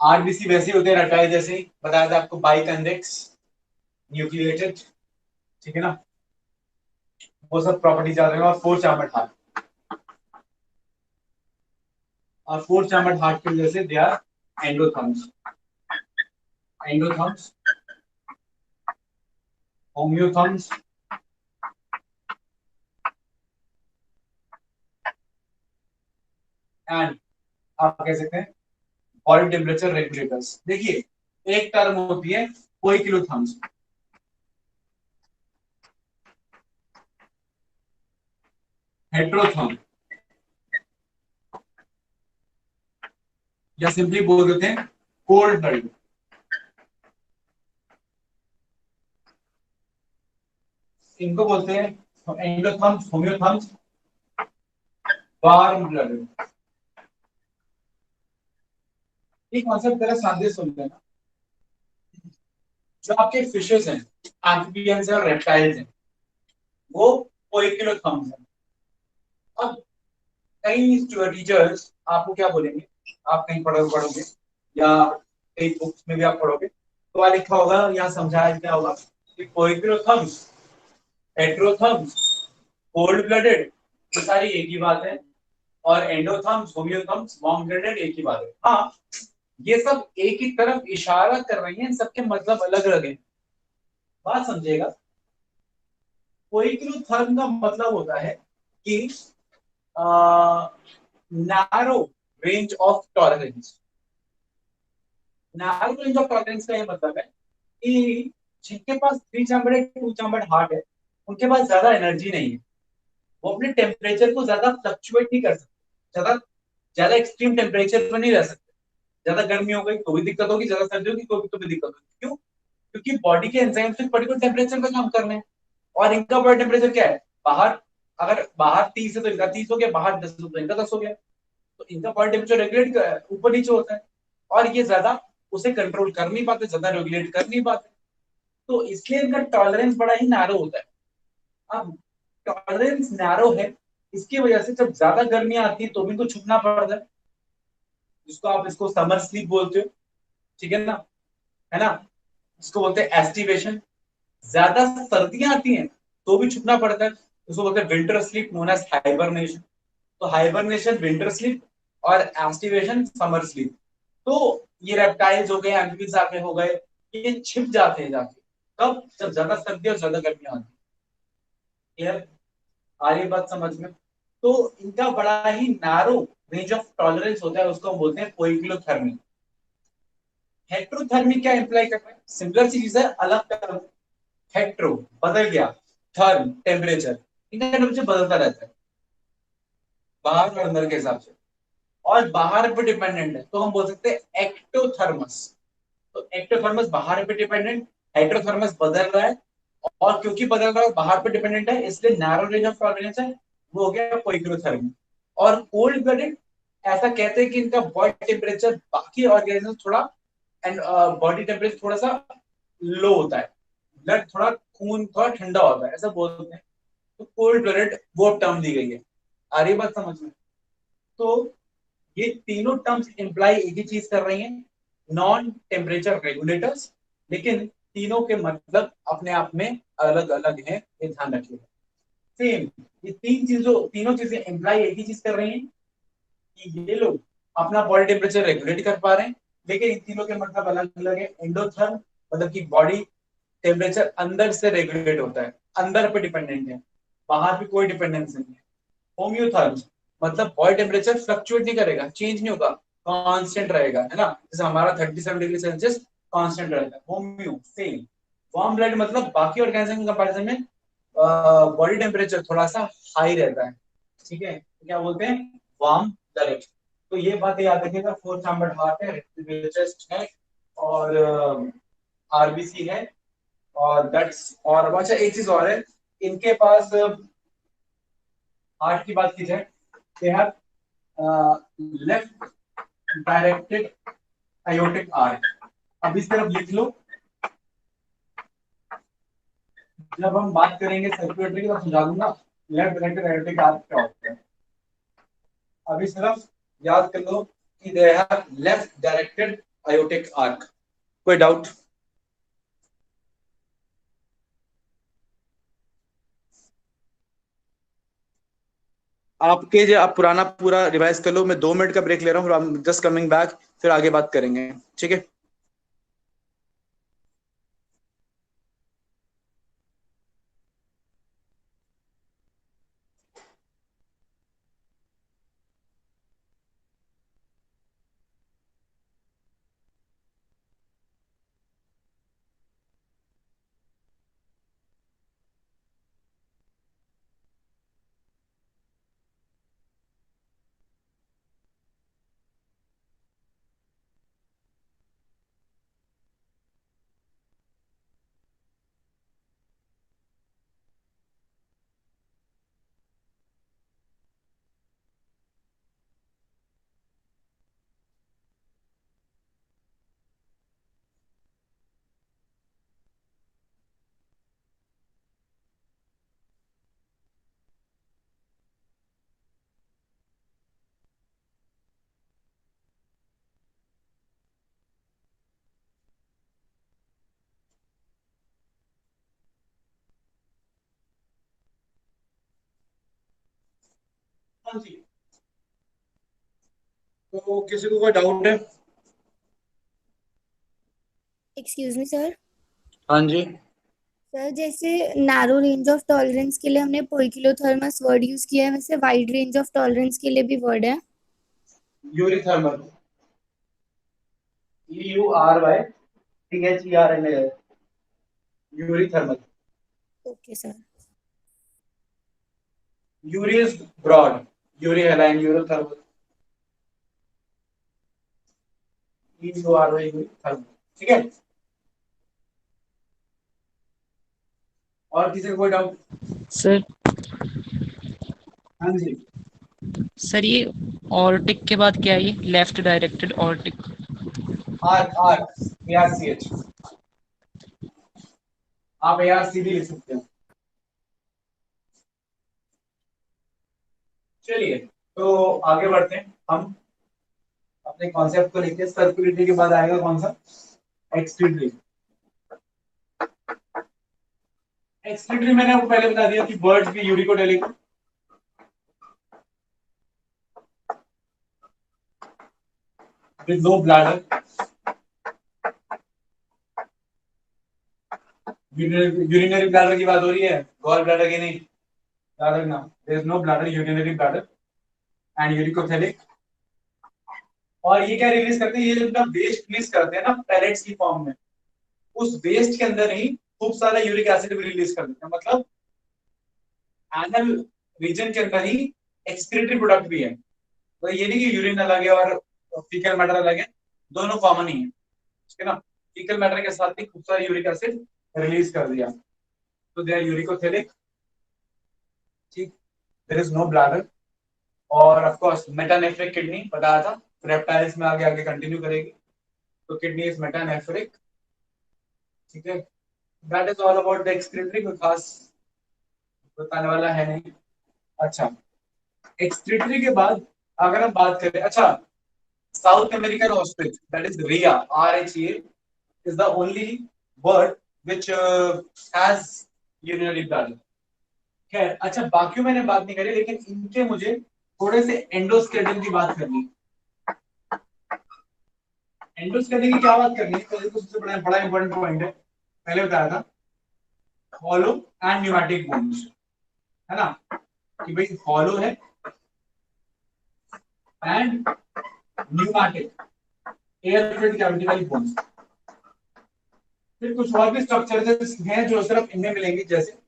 RBC वैसे होते हैं रेप्टाइल जैसे ही, बताया था आपको, बाइकंडेक्स, न्यूक्लिएटेड, ठीक है ना, वो सब प्रॉपर्टीज आ रहे हैं। और फोर चैम्बर्ड हार्ट, और फोर चैम्बर्ड हार्ट की वजह से they are endotherms, endotherms, homeotherms, and आप कह सकते हैं बॉडी टेम्परेचर रेगुलेटर्स। देखिए एक टर्म होती है कोइक्लोथर्म्स, हेट्रोथर्म, या सिंपली बोल देते हैं कोल्ड ब्लड। इनको बोलते हैं एंडोथर्म्स, होम्योथर्म्स, वार्म ब्लड। एक कॉन्सेप्ट जरा शांति सुन लेना। जो आपके फिशेस हैं, एम्फिबियंस और रेप्टाइल्स हैं, वो कोइक्लोथर्म्स हैं। अब कई टीचर्स आपको क्या बोलेंगे, आप कहीं पढ़ोगे या कई बुक्स में भी आप पढ़ोगे तो वहां लिखा होगा, यहाँ समझाया क्या होगा कि कोइक्लोथर्म्स, हेट्रोथर्म्स, कोल्ड ब्लडेड, ये सारी एक ही बात है, और एंडोथर्म्स, होम्योथर्म्स, वार्म ब्लडेड एक ही बात है। हाँ, ये सब एक ही तरफ इशारा कर रही हैं, इन सबके मतलब अलग अलग हैं। बात समझिएगा, कोइक्लोथर्म का मतलब होता है कि narrow range of tolerance. Narrow range of tolerance का ये मतलब है कि जिनके पास three chambered, two chambered heart है, उनके पास ज्यादा एनर्जी नहीं है, वो अपने टेम्परेचर को ज्यादा फ्लक्चुएट नहीं कर सकते, ज्यादा ज्यादा एक्सट्रीम टेम्परेचर पर नहीं रह सकते। ज्यादा गर्मी हो गई तो भी दिक्कत होगी, ज्यादा सर्दी होगी तो भी दिक्कत होगी। क्यों? क्योंकि बॉडी के एंजाइम्स एक पर्टिकुलर टेम्परेचर पे काम कर रहे हैं, और इनका बॉडी टेम्परेचर क्या है, बाहर अगर बाहर 30 है तो इनका 30 हो गया, बाहर 10 है तो इनका 10 हो गया। तो इनका बॉडी टेम्परेचर रेगुलेट ऊपर नीचे होता है, और ये ज्यादा उसे कंट्रोल कर नहीं पाते, ज्यादा रेगुलेट कर नहीं पाते, तो इसलिए इनका टॉलरेंस बड़ा ही नैरो होता है। अब टॉलरेंस नैरो है, इसकी वजह से जब ज्यादा गर्मी आती है तो भी इनको छुपना पड़ता है, जिसको आप इसको समर स्लीप बोलते हो, ठीक है ना, है ना, जिसको बोलते हैं एस्टिवेशन। ज्यादा सर्दियां आती हैं तो भी छुपना पड़ता है, उसको बोलते हैं winter sleep, known as hibernation. तो हाइबरनेशन विंटर स्लीप और एस्टिवेशन समर स्लीप। तो ये रेप्टाइल्स हो गए, एम्फिबियंस आके हो गए, ये छिप जाते हैं जाके, कब, जब ज्यादा सर्दी और ज्यादा गर्मी आती है। क्लियर? आ रही बात समझ में? तो इनका बड़ा ही नैरो रेंज ऑफ टॉलरेंस होता है, उसको हम बोलते हैं कोइक्लोथर्मी। हेट्रोथर्मी क्या इंप्लाई कर रहा है? सिमिलर सी चीज है, अलग टर्म। हेट्रो बदल गया, थर्म टेम्परेचर, इनका टेम्परेचर बदलता रहता है बाहर और अंदर के हिसाब से, और बाहर पे डिपेंडेंट है तो हम बोल सकते हैं एक्टोथर्मस। तो एक्टोथर्मस बाहर पे डिपेंडेंट, हेट्रोथर्मस बदल रहा है, और क्योंकि बदल रहा है बाहर पे डिपेंडेंट है, इसलिए नैरो रेंज ऑफ टॉलरेंस है, वो हो गया कोइक्लोथर्मी। और कोल्ड ब्लडेड, ऐसा कहते हैं कि इनका बॉडी टेम्परेचर बाकी ऑर्गेनिज्म थोड़ा एंड बॉडी टेम्परेचर थोड़ा सा लो होता है, ब्लड थोड़ा, खून थोड़ा ठंडा होता है, ऐसा बोलते हैं। तो कोल्ड ब्लडेड वो टर्म दी गई है। आ रही बात समझ में? तो ये तीनों टर्म्स इंप्लाई एक ही चीज कर रही हैं, नॉन टेम्परेचर रेगुलेटर्स, लेकिन तीनों के मतलब अपने आप में अलग अलग हैं, ये ध्यान रखिएगा। सेम, ये तीनों चीजें इम्प्लाई एक ही चीज कर रही हैं कि ये लोग अपना बॉडी टेम्परेचर रेगुलेट कर पा रहे हैं, लेकिन इन तीनों के मतलब अलग अलग है। एंडोथर्म मतलब कि बॉडी टेम्परेचर अंदर से रेगुलेट होता है, अंदर पे डिपेंडेंट है, बाहर भी कोई डिपेंडेंस नहीं है। होम्योथर्म मतलब बॉडी टेम्परेचर फ्लक्चुएट नहीं करेगा, चेंज नहीं होगा, कांस्टेंट रहेगा, है ना, जैसे हमारा 37 डिग्री सेल्सियस कांस्टेंट रहेगा। Homeo same. वार्म ब्लड मतलब बाकी ऑर्गेनिज्म के कंपैरिजन में बॉडी टेम्परेचर थोड़ा सा हाई रहता है, ठीक है, तो क्या बोलते हैं, वार्म ब्लड। तो ये बात याद रखिएगा। फोर्थ नंबर हार्ट है, चेस्ट है, और आरबीसी है, और गट्स। और अच्छा एक चीज और है, इनके पास हार्ट की बात की जाए, they have left directed aortic arc। अब इस तरफ लिख लो, जब हम बात करेंगे सर्कुलेटरी की तो समझा दूंगा लेफ्ट डायरेक्टेड aortic arc क्या होता है। अब इस तरफ याद कर लो कि they have left directed aortic arc। कोई डाउट? आपके जो आप पुराना पूरा रिवाइज कर लो, मैं 2 मिनट का ब्रेक ले रहा हूँ, जस्ट कमिंग बैक, फिर आगे बात करेंगे, ठीक है। हाँ जी, तो किसी को कोई डाउट है? Excuse me sir. हाँ जी, सर जैसे नैरो रेंज ऑफ टॉलरेंस के लिए हमने पोइकिलोथर्मस वर्ड यूज किया है, वैसे वाइड रेंज ऑफ टॉलरेंस के लिए भी वर्ड है? Eurythermal, EURYTHERMAL, eurythermal. Okay sir. Eury is broad, euryhaline, eurythermal, EURY eurythermal, ठीक है। और किसी को कोई डाउट? सर हाँ जी, सर ये ऑर्टिक के बाद क्या है, ये left directed aortic? Arc, arc, ARCH, आप ARC भी लिख सकते हो। चलिए, तो आगे बढ़ते हैं हम अपने कॉन्सेप्ट को लेके। सर्कुलेटरी के बाद आएगा कौन सा, एक्सक्रीटरी। एक्सक्रीटरी मैंने आपको पहले बता दिया कि बर्ड्स भी uricotelic with no bladder. Urinary bladder की बात हो रही है, गॉल ब्लैडर की नहीं, याद रखना। There is no bladder, urinary bladder and uricotelic. और ये क्या रिलीज करते हैं, ये जो अपना वेस्ट रिलीज करते हैं ना पैलेट्स की फॉर्म में, उस वेस्ट के अंदर ही खूब सारा यूरिक एसिड भी रिलीज कर देते हैं। मतलब एनल रीजन के अंदर ही एक्सक्रीटरी प्रोडक्ट भी है। तो ये नहीं कि यूरिन अलग है और फीकल मैटर अलग है, दोनों कॉमन ही है, ठीक है ना। फीकल मैटर के साथ ही खूब सारा यूरिक एसिड रिलीज कर दिया, तो दे आर यूरिकोथेलिक, ठीक। देयर इज नो ब्लैडर, और ऑफ कोर्स मेटानेफ्रिक किडनी बताया था, रेप्टाइल्स में आगे आगे कंटिन्यू करेगी। तो किडनी इज मेटानेफ्रिक, ठीक है। That is all about the excretory, कोई खास बताने वाला है नहीं। अच्छा, एक्सक्रीटरी के बाद अगर हम बात करें, अच्छा, South American ostrich that is rhea, RHA, is the only bird which has urinary bladder. खैर, अच्छा बाकियों मैंने बात नहीं करी, लेकिन इनके मुझे थोड़े से एंडोस्केलेटन की बात करनी है। एंडोस्केलेटन की क्या बात करनी है? तो सबसे बड़ा इंपॉर्टेंट पॉइंट है, पहले बताया था, हॉलो एंड न्यूमैटिक बोन्स, है ना, कि भाई हॉलो है and pneumatic air filled cavity वाली बोन्स। फिर कुछ और भी स्ट्रक्चर हैं जो सिर्फ इनमें मिलेंगे, जैसे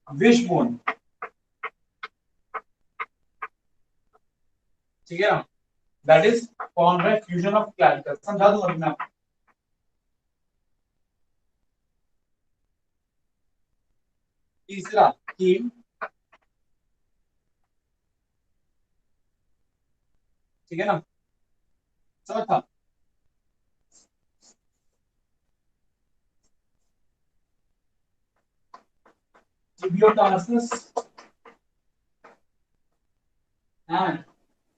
विश बोन, ठीक है ना, that is formed by fusion of clavicle. समझा दूं अभी मैं आपको। तीसरा कील, ठीक है ना, समझ था। टिबियोटार्सस एंड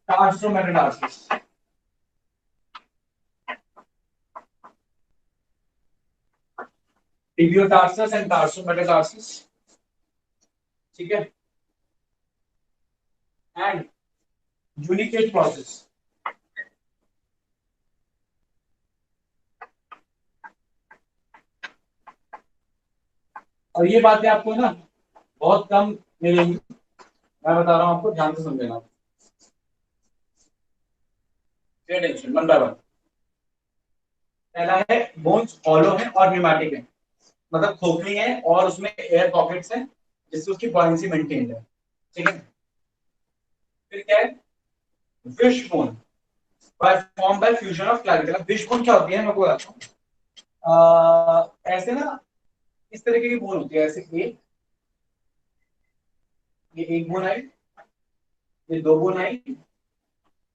टार्सोमेटाटार्सस। टिबियोटार्सस एंड टार्सोमेटाटार्सस, ठीक है, एंड यूनिकेट प्रोसेस। और ये बातें आपको ना बहुत कम मिलेंगी, मैं बता रहा हूं आपको, ध्यान से समझना। Tension one by one. पहला है बोन्स हॉलो है और न्यूमैटिक है, मतलब खोखली है और उसमें एयर पॉकेट्स हैं जिससे उसकी बॉयंसी मेंटेन्ड है, ठीक है। फिर क्या है? Wishbone by form by fusion of clavicle. Wishbone क्या होती है मैं आपको बताता हूं। ऐसे ना इस तरीके की बोन होती है, ऐसे ये एक बोन आई, ये दो बोन आई,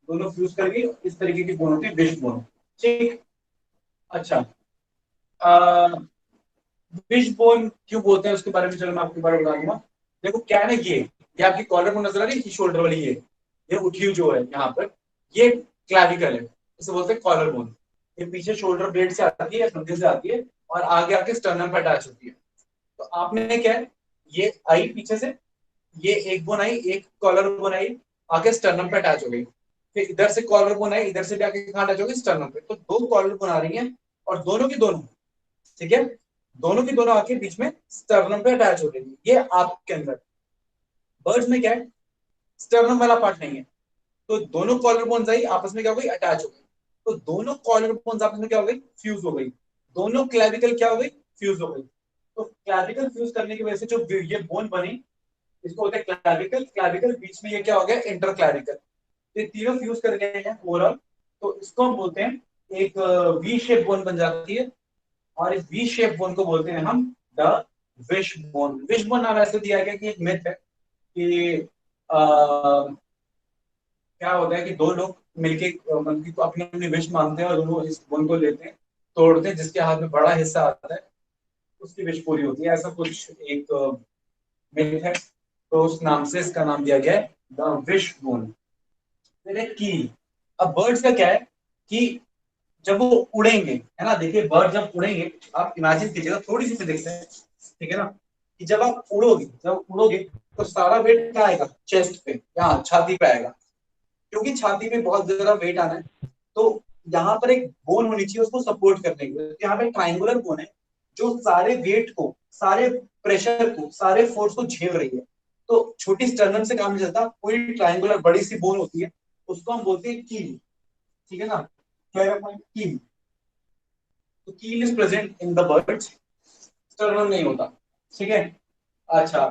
दोनों फ्यूज करके इस तरीके की बोन होती है विश बोन, ठीक। अच्छा, विश बोन क्यों बोलते हैं उसके बारे में चलो मैं आपको बारे में बता दूंगा। देखो क्या है ना, ये आपकी कॉलर बोन नजर आ रही है, शोल्डर वाली, ये उठी हुई जो है यहाँ पर, ये क्लैविकल है, इसे बोलते हैं कॉलर बोन। ये पीछे शोल्डर ब्लेड से आती है, कंधे से आती है और आगे आके स्टर्नम पर अटैच होती है। तो आपने क्या है, ये आई पीछे से, ये एक बोन आई, एक कॉलर बोन आई, आके स्टर्नम पे अटैच हो गई। फिर इधर से कॉलर बोन आई, इधर से भी आके कहां अटैच हो गई, स्टर्नम पे। तो दो कॉलर बोन आ रही हैं और दोनों की दोनों, ठीक है, दोनों की दोनों आके बीच में स्टर्नम पे अटैच हो गई। ये आपके अंदर, बर्ड्स में क्या है, स्टर्नम वाला पार्ट नहीं है, तो दोनों कॉलर बोन्स आई, आपस में क्या हो गई, अटैच हो गई। तो दोनों कॉलर बोन्स आपस में क्या हो गई, फ्यूज हो गई। दोनों क्लैविकल क्या हो गई, फ्यूज हो गई। तो क्लैविकल फ्यूज करने की वजह से जो ये बोन बनी, इसको बोलते हैं क्लैविकल। क्लैविकल बीच में ये क्या हो गया, इंटरक्लैविकल। ये तीनों फ्यूज कर गए हैं ओवरऑल, तो इसको हम बोलते हैं एक वी शेप बोन बन जाती है। और इस वी शेप बोन को बोलते हैं हम the wish bone. Wish bone नाम ऐसे दिया गया कि एक मिथ है कि क्या होता है कि दो लोग मिलके को अपनी अपनी विश मांगते हैं और दोनों इस बोन को लेते हैं, तोड़ते हैं, जिसके हाथ में बड़ा हिस्सा आता है उसकी विश पूरी होती है। ऐसा कुछ एक मिथ है, तो उस नाम से इसका नाम दिया गया है द विश बोन। फिर एक कील। अब बर्ड्स का क्या है कि जब वो उड़ेंगे, है ना, देखिए बर्ड जब उड़ेंगे, आप इमेजिन कीजिएगा, थोड़ी सी फिजिक्स है, ठीक है ना, कि जब आप उड़ोगे, तो सारा वेट क्या आएगा, चेस्ट पे, यहाँ छाती पे आएगा, क्योंकि छाती पे बहुत ज्यादा वेट आना है। तो यहाँ पर एक बोन होनी चाहिए उसको सपोर्ट करने के लिए। यहाँ पे ट्राइंगुलर बोन है जो सारे वेट को, सारे प्रेशर को, सारे फोर्स को झेल रही है। तो छोटी स्टर्नम से काम नहीं चलता, कोई ट्राइंगुलर बड़ी सी बोन होती है, उसको हम बोलते हैं कील, ठीक है ना, कील। तो कील is present in the birds, sternum नहीं होता, ठीक है। अच्छा,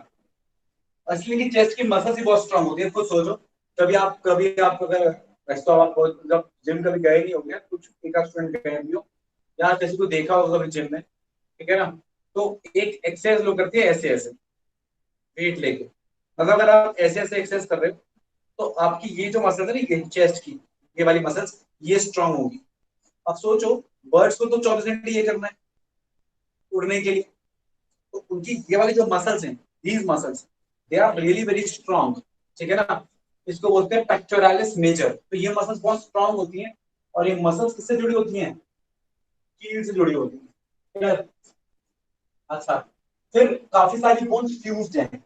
असली की चेस्ट की मसल्स ही बहुत स्ट्रांग होती है, खुद सोचो, कभी आप अगर, वैसे तो आप जब जिम कभी गए नहीं होंगे, कुछ एक आध स्टूडेंट गए भी हो या किसी को देखा होगा कभी जिम में, ठीक है ना, तो एक एक्सरसाइज लोग करती है ऐसे ऐसे वेट लेके, मतलब अगर आप ऐसे ऐसे एक्सरसाइज कर रहे हो तो आपकी ये जो मसल्स है ना, ये चेस्ट की ये वाली मसल्स, ये स्ट्रांग होगी। अब सोचो, बर्ड्स को तो 24 घंटे ये करना है उड़ने के लिए, तो उनकी ये वाली जो मसल्स हैं, these muscles, they are really very strong, ठीक है ना। इसको बोलते हैं पेक्टोरालिस मेजर। तो ये मसल्स बहुत स्ट्रांग होती हैं, और ये मसल्स किससे जुड़ी होती हैं, कील से जुड़ी होती है। Clear? अच्छा, फिर काफी सारी बोन्स फ्यूज्ड हैं,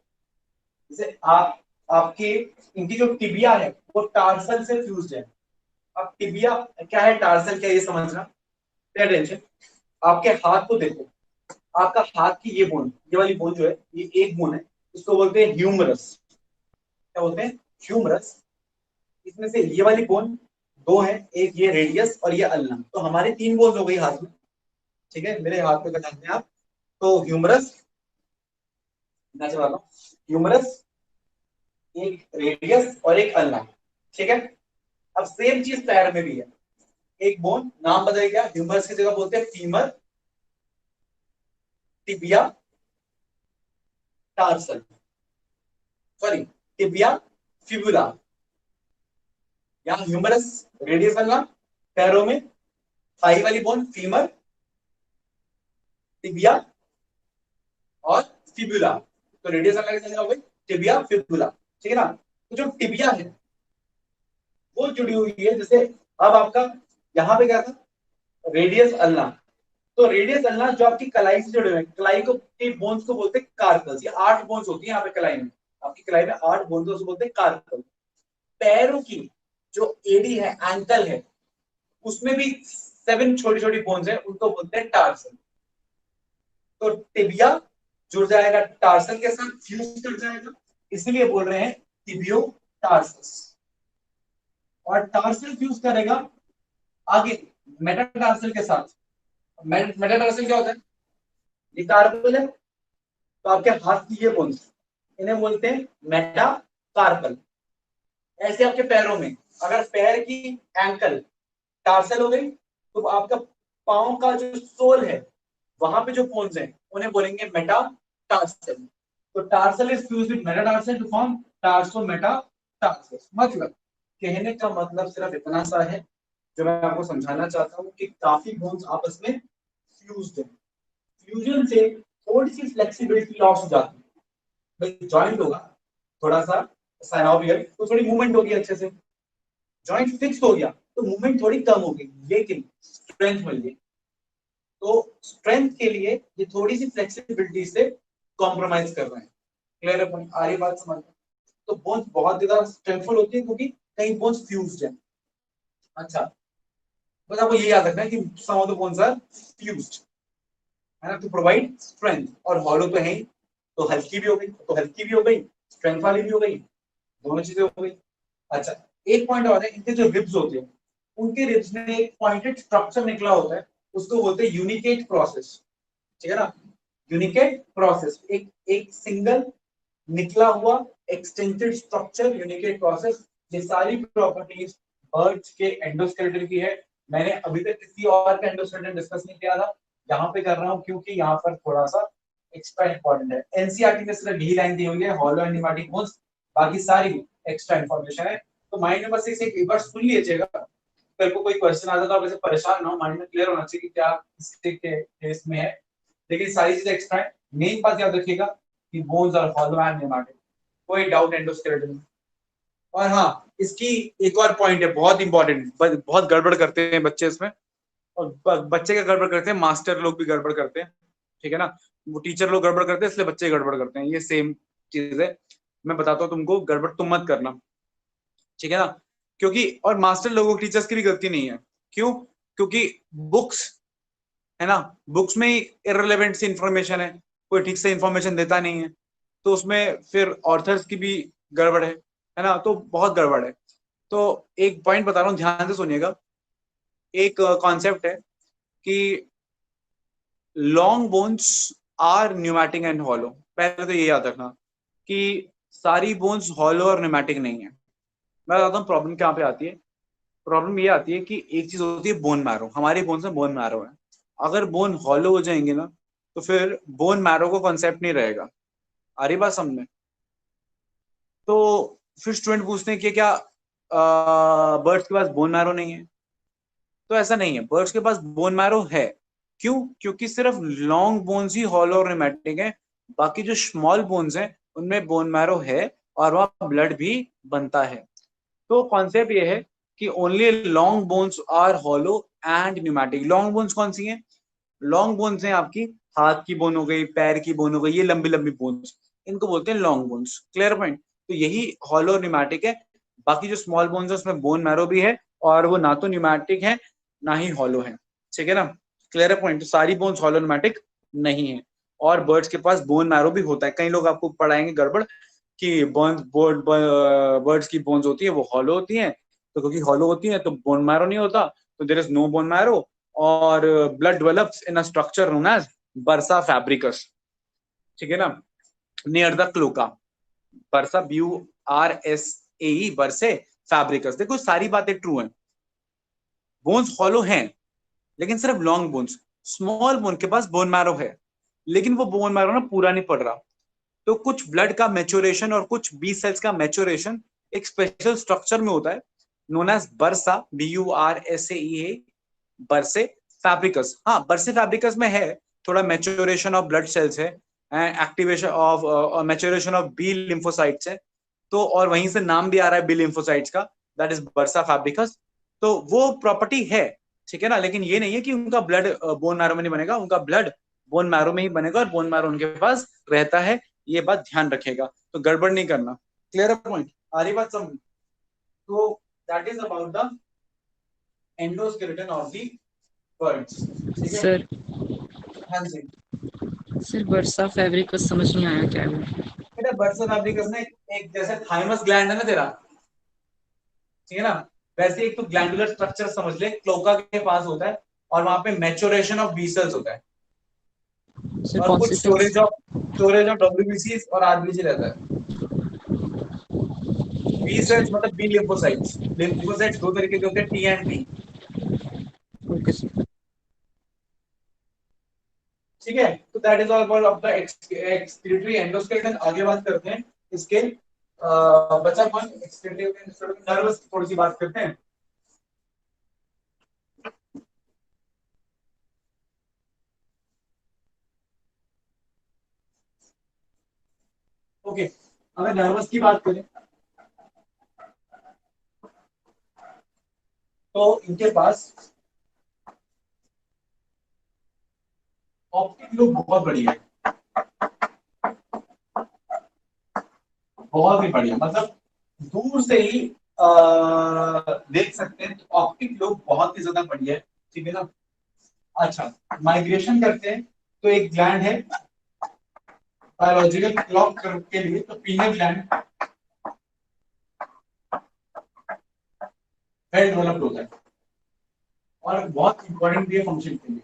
जैसे आपके इनकी जो टिबिया है वो टार्सल से फ्यूज्ड है। अब टिबिया क्या है, टार्सल क्या है, ये समझना, पे अटेंशन। आपके हाथ को देखो, आपका हाथ की ये वाली बोन जो है, ये एक बोन है, इसको बोलते हैं ह्यूमरस। क्या बोलते हैं? ह्यूमरस। इसमें से ये वाली बोन दो है, एक ये रेडियस और ये अल्ना, तो हमारे 3 बोन हो गई हाथ में। ठीक है, मेरे हाथ पे बताते हैं आप, तो ह्यूमरस, ह्यूमरस, एक रेडियस और एक अल्ना। ठीक है, अब सेम चीज पैर में भी है, एक बोन, नाम बदल गया, ह्यूमरस की जगह बोलते हैं femur, tibia, tarsal, sorry tibia, fibula. यहाँ ह्यूमरस, रेडियस अल्ना, पैरों में थाई वाली बोन फीमर, टिबिया और फिबुला। तो रेडियस अल्ना की जगह हो गई टिबिया, फिबुला। ठीक है ना, तो जो टिबिया है वो जुड़ी हुई है, जैसे अब आपका यहाँ पे क्या था, रेडियस अल्ना, तो रेडियस अल्ना जो आपकी कलाई से जुड़े हुए हैं, कलाई को के बोन्स को बोलते हैं कार्पल्स। ये 8 बोन्स होती है यहाँ पे कलाई में, आपकी कलाई में 8 बोन्स उसको बोलते हैं कार्पल। पैरों की जो एडी है, एंकल है, उसमें भी 7 छोटी छोटी बोन्स है, उनको बोलते हैं टार्सल। तो टिबिया जुड़ जाएगा टार्सल के साथ, फ्यूज कर जाएगा, इसलिए बोल रहे हैं टिबियो टार्सस। और टार्सल फ्यूज करेगा आगे मेटाटार्सल के साथ। मेटाटार्सल क्या होता है, ये कार्पल है, तो आपके हाथ की ये बोन्स, इन्हें बोलते हैं मेटाकार्पल। ऐसे आपके पैरों में, अगर पैर की एंकल टार्सल हो गई, तो आपका पांव का जो सोल है, वहां पे जो बोन्स हैं, उन्हें बोलेंगे मेटाटार्सल। तो tarsal is fused with metatarsal to form tarsometatarsus. मतलब कहने का मतलब सिर्फ इतना सा है, जो मैं आपको समझाना चाहता हूँ कि काफी बोन्स आपस में फ्यूज्ड हैं। फ्यूजन से थोड़ी सी फ्लेक्सिबिलिटी लॉस हो जाती है, भाई जॉइंट होगा थोड़ा सा साइनोवियल, तो थोड़ी मूवमेंट होगी अच्छे से, जॉइंट फिक्स हो गया तो मूवमेंट थोड़ी कम होगी, लेकिन स्ट्रेंथ मिल गई। तो स्ट्रेंथ के लिए ये थोड़ी सी फ्लेक्सिबिलिटी से कॉम्प्रोमाइज कर रहे हैं। क्लियर है, आ रही बात समझ में? तो बोन्स बहुत ज्यादा स्ट्रेंथफुल होती है, क्योंकि कई बोन्स फ्यूज्ड है। अच्छा, बस आपको ये याद रखना है कि some of the bones are fused, है ना, टू प्रोवाइड स्ट्रेंथ। और हॉलो तो है ही, तो हल्की भी हो गई, तो हल्की भी हो गई, स्ट्रेंथ वाली भी हो गई, दोनों चीजें हो गई। अच्छा, एक पॉइंट और है, इनके जो रिब्स होते हैं, उनके रिब्स में एक पॉइंटेड स्ट्रक्चर निकला होता है, उसको बोलते हैं यूनिकेट प्रोसेस। ठीक है ना, यूनिकेट प्रोसेस, एक सिंगल निकला हुआ एक्सटेंडेड स्ट्रक्चर, यूनिकेट प्रोसेस। ये सारी प्रॉपर्टीज बर्ड्स के एंडोस्केलेटन की है। मैंने अभी तक किसी और का एंडोस्केलेटन डिस्कस नहीं किया था, यहाँ पे कर रहा हूँ क्योंकि यहाँ पर थोड़ा सा एक्स्ट्रा इंपॉर्टेंट है। एनसीईआरटी में सिर्फ यही लाइन दी हुई है, हॉलो एंड न्यूमैटिक बोन्स, बाकी सारी एक्स्ट्रा इंफॉर्मेशन है। तो माइंड में बस इसे एक बार सुन लीजिएगा, कल को कोई क्वेश्चन आता तो आप ऐसे परेशान ना हो, माइंड में क्लियर होना चाहिए कि क्या इसके केस में है। लेकिन सारी चीजें एक्स्ट्रा है, मेन बात याद रखिएगा कि bones are hollow and pneumatic, कोई डाउट एंडोस्केलेटन में। और हाँ, इसकी एक और पॉइंट है बहुत इंपॉर्टेंट, बहुत गड़बड़ करते हैं बच्चे इसमें, और बच्चे क्या गड़बड़ करते हैं, मास्टर लोग भी गड़बड़ करते हैं। ठीक है ना, वो टीचर लोग गड़बड़ करते हैं, इसलिए बच्चे गड़बड़ करते हैं, ये सेम चीज है। मैं बताता हूँ तुमको, गड़बड़ तुम मत करना, ठीक है ना, क्योंकि और मास्टर लोगों की, टीचर्स की भी गलती नहीं है। क्यों? क्योंकि बुक्स है ना, बुक्स में ही इररिलेवेंट सी इंफॉर्मेशन है, कोई ठीक से इंफॉर्मेशन देता नहीं है, तो उसमें फिर ऑथर्स की भी गड़बड़ है ना, तो बहुत गड़बड़ है। तो एक पॉइंट बता रहा हूँ, ध्यान से सुनिएगा। एक कॉन्सेप्ट है कि long bones are pneumatic and hollow. पहले तो ये याद रखना कि सारी बोन्स हॉलो और न्यूमैटिक नहीं है। मैं बताता हूँ प्रॉब्लम क्या पे आती है। प्रॉब्लम ये आती है कि एक चीज होती है बोन मैरो, हमारी बोन्स में बोन मैरो है, अगर बोन हॉलो हो जाएंगे ना, तो फिर बोन मैरो को कॉन्सेप्ट नहीं रहेगा। आ रही बात समझ में? तो फिर स्टूडेंट पूछते हैं कि क्या बर्ड्स के पास बोन मैरो नहीं है? तो ऐसा नहीं है, बर्ड्स के पास बोन मैरो है। क्यों? क्योंकि सिर्फ लॉन्ग बोन्स ही हॉलो और न्यूमैटिक है, बाकी जो स्मॉल बोन्स हैं उनमें बोन मैरो है और वहां ब्लड भी बनता है। तो कॉन्सेप्ट ये है कि only long bones are hollow and pneumatic. Long bones कौन सी हैं? लॉन्ग बोन्स हैं आपकी हाथ की बोन हो गई, पैर की बोन हो गई, ये लंबी लंबी बोन्स, इनको बोलते हैं लॉन्ग बोन्स। Clear point? तो यही हॉलो और न्यूमैटिक है। बाकी जो स्मॉल बोन्स है उसमें बोन मैरो भी है, और वो ना तो न्यूमैटिक है ना ही हॉलो है। ठीक है ना? क्लियर है पॉइंट? तो सारी बोन्स हॉलो न्यूमैटिक नहीं है। और बर्ड्स के पास बोन मैरो भी होता है। कई लोग आपको पढ़ाएंगे गड़बड़ कि बर्ड्स की बोन्स होती है वो हॉलो होती है, तो क्योंकि हॉलो होती है तो बोन मैरो नहीं होता, तो there is no bone marrow, और blood develops in a structure known as bursa Fabricius. ठीक है ना? Near the cloaca. Bursa BURSAE बर्से Fabricius. देखो सारी बातें ट्रू हैं। बोन्स हॉलो हैं लेकिन सिर्फ लॉन्ग बोन्स। स्मॉल बोन के पास बोन मैरो है लेकिन वो बोन मैरो ना पूरा नहीं पड़ रहा। तो कुछ ब्लड का मैच्योरेशन और कुछ बी सेल्स का मैच्योरेशन एक स्पेशल स्ट्रक्चर में होता है known as bursa BURSAE बर्से Fabricius. हाँ, बर्से फैब्रिकस में है थोड़ा मैच्योरेशन ऑफ ब्लड सेल्स है, activation of maturation of B lymphocytes है, तो और वहीं से नाम भी आ रहा है बी लिम्फोसाइट्स का, दैट इज बर्सा फैब्रिकस। तो वो प्रॉपर्टी है। ठीक है ना? लेकिन ये नहीं है कि उनका ब्लड बोन मैरो में नहीं बनेगा, उनका ब्लड बोन मैरो में ही बनेगा और बोन मैरो उनके पास रहता है। ये बात ध्यान रखेगा, तो गड़बड़ नहीं करना। Clear point? आ रही बात समझ? तो that is about the endoskeleton of the birds. ठीक है? सर हाँ जी सर बर्सा फैब्रिक समझ नहीं आया क्या है वो? बेटा, बर्सा फैब्रिकस में एक जैसे थाइमस ग्लैंड है ना तेरा, ठीक है ना, वैसे एक तो ग्लैंडुलर स्ट्रक्चर समझ ले क्लोका के पास होता है, और वहां पे मैच्योरेशन ऑफ बी सेल्स होता है, सर और कौन कुछ सी सेल्स? स्टोरेज ऑफ WBC और RBC रहता है। बी सेल्स मतलब बी लिम्फोसाइट्स। लिम्फोसाइट्स दो तरीके के होते हैं, T and B। Okay sir. ठीक है? तो that is all about the excretory endoskeleton. आगे बात करते हैं इसके बचा कौन? एक्सक्रीटरी नर्वस थोड़ी सी बात करते हैं। ओके, अगर नर्वस की बात करें तो इनके पास ऑप्टिक लूप बहुत बढ़िया है, बहुत ही बढ़िया। मतलब दूर से ही देख सकते हैं, तो ऑप्टिक लूप बहुत ही ज्यादा बढ़िया है। ठीक है ना? अच्छा, माइग्रेशन करते हैं तो एक ग्लैंड है बायोलॉजिकल क्लॉक के लिए, तो पीनल ग्लैंड वेल डेवलप्ड होता है और बहुत इंपॉर्टेंट भी है फंक्शन के लिए।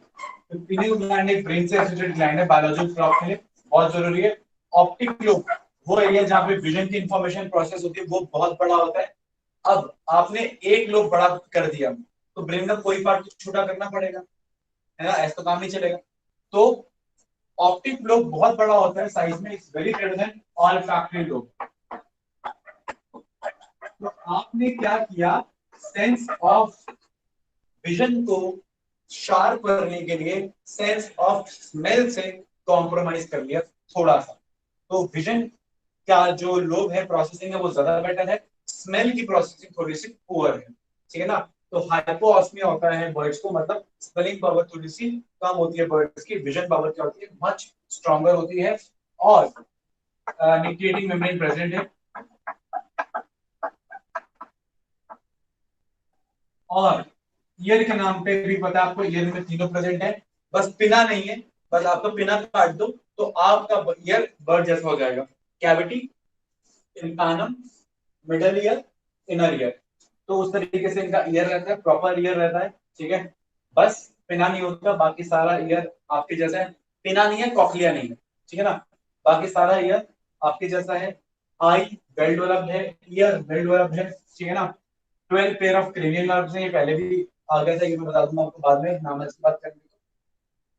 तो पीनल ग्लैंड एक ब्रेन से एसोसिएटेड ग्लैंड है, बायोलॉजिकल क्लॉक के लिए बहुत जरूरी है। ऑप्टिक लूप वो एरिया जहाँ पे विजन की इंफॉर्मेशन प्रोसेस होती है, वो बहुत बड़ा होता है। अब आपने एक लोब बड़ा कर दिया तो ब्रेन का कोई पार्ट छोटा करना पड़ेगा, है ना? ऐसा तो काम नहीं चलेगा। तो ऑप्टिक लोब बहुत बड़ा होता है साइज में, it's very greater than olfactory lobe. तो आपने क्या किया? सेंस ऑफ विजन को शार्प करने के लिए सेंस ऑफ स्मेल से कॉम्प्रोमाइज कर लिया थोड़ा सा। तो विजन का जो लोब है प्रोसेसिंग है वो ज्यादा बेटर है, स्मेल की प्रोसेसिंग थोड़ी सी पुअर है। ठीक है ना? तो हाइपोऑस्मिया होता है बर्ड्स को, मतलब स्मेलिंग पावर थोड़ी सी कम होती है बर्ड्स की, विजन पावर क्या होती है? मच स्ट्रॉन्गर होती है, और निक्टिएटिंग मेम्ब्रेन प्रेजेंट है, और ईयर के नाम पे भी पता है आपको, ईयर में तीनों प्रेजेंट है, बस पिना नहीं है। बस आपका पिना काट दो तो आपका ईयर बर्ड जैसा हो जाएगा। Cavity, tympanum, middle ear, inner ear, तो उस तरीके से इनका ईयर रहता है, प्रॉपर ईयर रहता है। ठीक है? बस पिना नहीं होता, बाकी सारा ईयर आपके जैसा है। पिना नहीं है, कॉकलिया नहीं है। ठीक है ना? बाकी सारा ईयर आपके जैसा है। आई वेल डेवलप्ड है, ईयर वेल डेवलप्ड है। ठीक है ना? 12 पेयर ऑफ क्रेनियल नर्व्स हैं, ये पहले भी आ गया था, ये मैं बता दूंगा आपको बाद में नाम की बात करेंगे।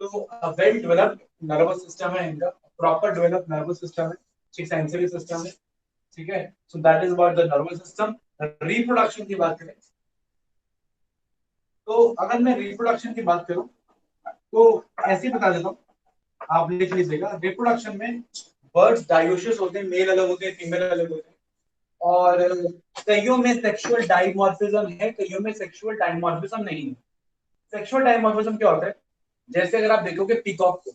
तो वेल डेवलप्ड नर्वस सिस्टम है इनका, प्रॉपर डेवलप्ड नर्वस सिस्टम है, ठीक सेंसरी सिस्टम है। ठीक है? सो that is about the nervous system. Reproduction की बात करें तो अगर मैं रिप्रोडक्शन की बात करूं तो ऐसे बता देता हूं, आप लिख लीजिएगा। रिप्रोडक्शन में बर्ड्स डायोसियस होते हैं, मेल अलग होते हैं, फीमेल अलग होते हैं। और कईयों में सेक्सुअल डाइमॉर्फिज्म है, कईयों में सेक्सुअल डाइमॉर्फिज्म नहीं है। सेक्सुअल डाइमॉर्फिज्म क्या होता है? जैसे अगर आप देखोगे पीकॉक को,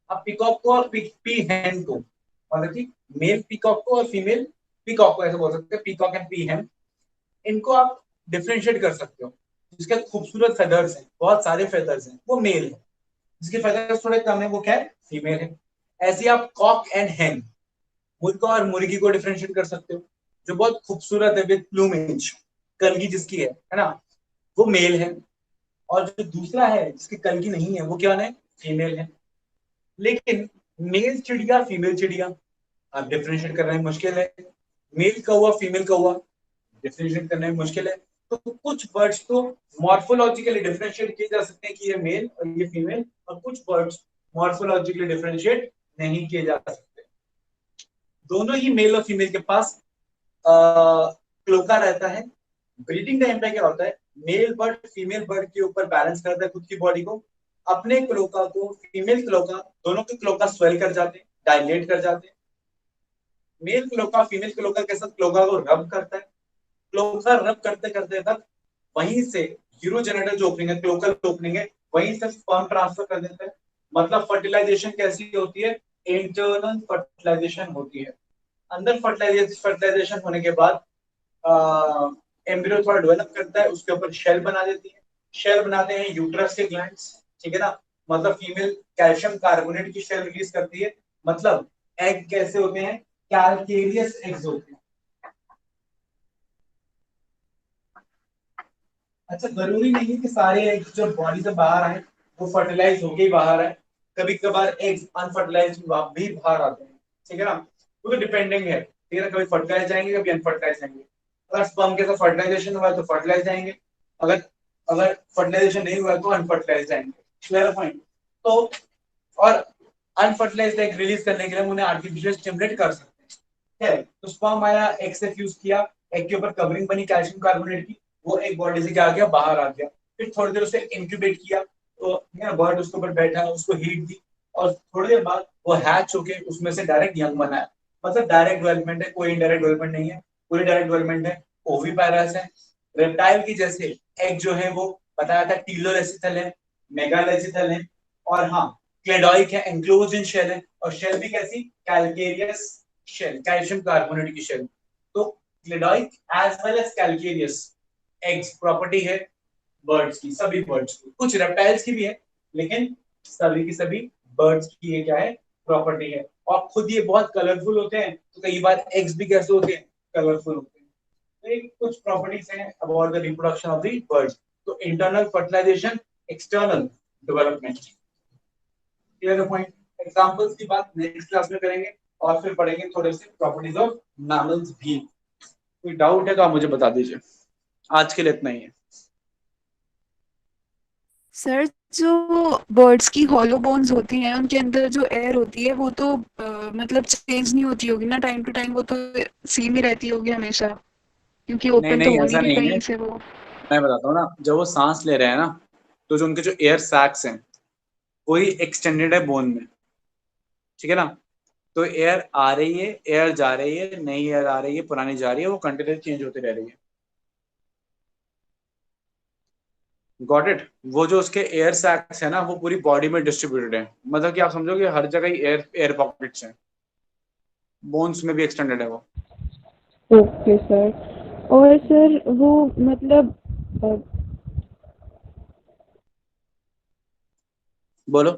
आप पीकॉक को और पी हैन को, मतलब कि मेल पीकॉक को और फीमेल पीकॉक को ऐसे बोल सकते हैं, पीकॉक एंड पी हैन, इनको आप डिफरेंशिएट कर सकते हो। जिसके खूबसूरत फेदर्स हैं, बहुत सारे फेदर्स हैं, वो मेल है। जिसके फेदर्स थोड़े कम है, वो क्या है? फीमेल है। ऐसे आप कॉक एंड हैन, मुर्गा और मुर्गी को डिफरेंशिएट कर सकते हो। जो बहुत खूबसूरत है विद प्लूमेज, कलगी जिसकी है ना, वो मेल है। और जो दूसरा है जिसकी कलगी नहीं है, वो क्या है? फीमेल है। लेकिन मेल चिड़िया, फीमेल चिड़िया, आप डिफरेंशिएट करना में मुश्किल है। मेल कौवा, फीमेल कौवा, डिफरेंशिएट करने में मुश्किल है। तो कुछ बर्ड्स तो मॉर्फोलॉजिकली डिफरेंशिएट किए जा सकते हैं कि ये मेल और ये फीमेल, और कुछ बर्ड्स मॉर्फोलॉजिकली डिफरेंशिएट नहीं किए जा सकते। दोनों ही मेल और फीमेल के पास क्लोका रहता है। ब्रीडिंग टाइम पे क्या होता है? मेल बर्ड फीमेल बर्ड के ऊपर बैलेंस करता है खुद की बॉडी को। अपने क्लोका को फीमेल क्लोका, दोनों के क्लोका स्वेल कर जाते हैं, डायलेट कर जाते हैं। मेल क्लोका फीमेल क्लोका के साथ क्लोका को रब करता है। क्लोका रब करते करते तक वहीं से यूरोजेनिटल जो ओपनिंग है, क्लोकल ओपनिंग है, वहीं से स्पर्म ट्रांसफर कर देता है। मतलब फर्टिलाइजेशन कैसी होती है? इंटरनल फर्टिलाइजेशन होती है। अंदर फर्टिलाइजेशन होने के बाद एम्ब्रियो थोड़ा डेवलप करता है, उसके ऊपर शेल बना देती है। शेल बनाते हैं यूट्रस के ग्लैंड्स, ठीक है ना। मतलब फीमेल कैल्शियम कार्बोनेट की शेल रिलीज करती है। मतलब एग कैसे होते हैं? कैलकेरियस एग्स होते हैं। अच्छा, जरूरी नहीं है कि सारे एग्स जो बॉडी से बाहर आए वो फर्टिलाइज होके ही बाहर आए। कभी कभार एग्स अनफर्टिलाइज भी बाहर आते हैं, ठीक है ना। वो तो डिपेंडिंग है, ठीक है ना। कभी फर्टिलाइज जाएंगे, कभी अनफर्टिलाइज जाएंगे। अगर स्पर्म के साथ फर्टिलाइजेशन हुआ है तो फर्टिलाइज जाएंगे, अगर अगर फर्टिलाइजेशन नहीं हुआ है तो अनफर्टिलाइज जाएंगे। Clear point? तो और अनफर्टिलाइज्ड एग रिलीज करने के लिए हम उन्हें आर्टिफिशियल स्टिमुलेट कर सकते हैं। तो स्पर्म आया, एग से फ्यूज किया, एग के ऊपर कवरिंग बनी कैल्शियम कार्बोनेट की, वो एक बॉडी से क्या आ गया? बाहर आ गया। फिर थोड़ी देर उसे इंक्यूबेट किया, तो बर्ड उसके ऊपर बैठा, उसको हीट दी, और थोड़ी देर बाद वो हैच होके उसमें से डायरेक्ट यंग बनाया। मतलब डायरेक्ट डेवलपमेंट है, कोई इनडायरेक्ट डेवलपमेंट नहीं है, पूरी डायरेक्ट डेवलपमेंट है। ओविपैरस है। रेप्टाइल की जैसे एग जो है वो बताया था टीलोरेसिथल है, मेगालेसिथल है, और हाँ क्लेडॉइक है, एंक्लोज्ड इन शेल है। और शेल भी कैसी? कैलकेरियस शेल, कैल्शियम कार्बोनेट की शेल। तो cleidoic as well as calcareous eggs property है बर्ड्स की, सभी बर्ड्स की। कुछ रेप्टाइल्स की भी है, लेकिन सभी की सभी बर्ड्स की ये क्या है? प्रॉपर्टी है। और खुद ये बहुत कलरफुल होते हैं, तो कई बार एग्स भी कैसे होते हैं? कलरफुल होते हैं। तो ये कुछ प्रॉपर्टीज हैं about the reproduction of the birds. तो internal fertilization, external development. Clear point? Examples की बात नेक्स्ट क्लास में करेंगे, और फिर पढ़ेंगे थोड़े से प्रॉपर्टीज ऑफ मैमल्स भी। कोई डाउट है तो आप मुझे बता दीजिए। आज के लिए इतना ही है। सर, जो बर्ड्स की हॉलो बोन्स होती हैं उनके अंदर जो एयर होती है वो तो मतलब चेंज नहीं होती होगी ना टाइम टू टाइम, वो तो सेम ही रहती होगी हमेशा, क्योंकि नहीं ओपन तो नहीं, होनी ऐसा नहीं नहीं है। कहीं से वो। मैं बताता हूँ ना, जब वो सांस ले रहे हैं ना, तो जो उनके जो एयर सैक्स हैं वही एक्सटेंडेड है बोन में, ठीक है ना। तो एयर आ रही है, एयर जा रही है, नई एयर आ रही है, पुरानी जा रही है, वो कंटिन्यूस चेंज होती रह रही है। Got it? वो जो उसके एयर सैक्स है ना, वो पूरी बॉडी में डिस्ट्रीब्यूटेड है। मतलब कि आप समझोगे हर जगह ही एयर एयर पॉकेट्स हैं। बोन्स में भी एक्सटेंडेड है वो। Okay sir. और सर वो मतलब बोलो।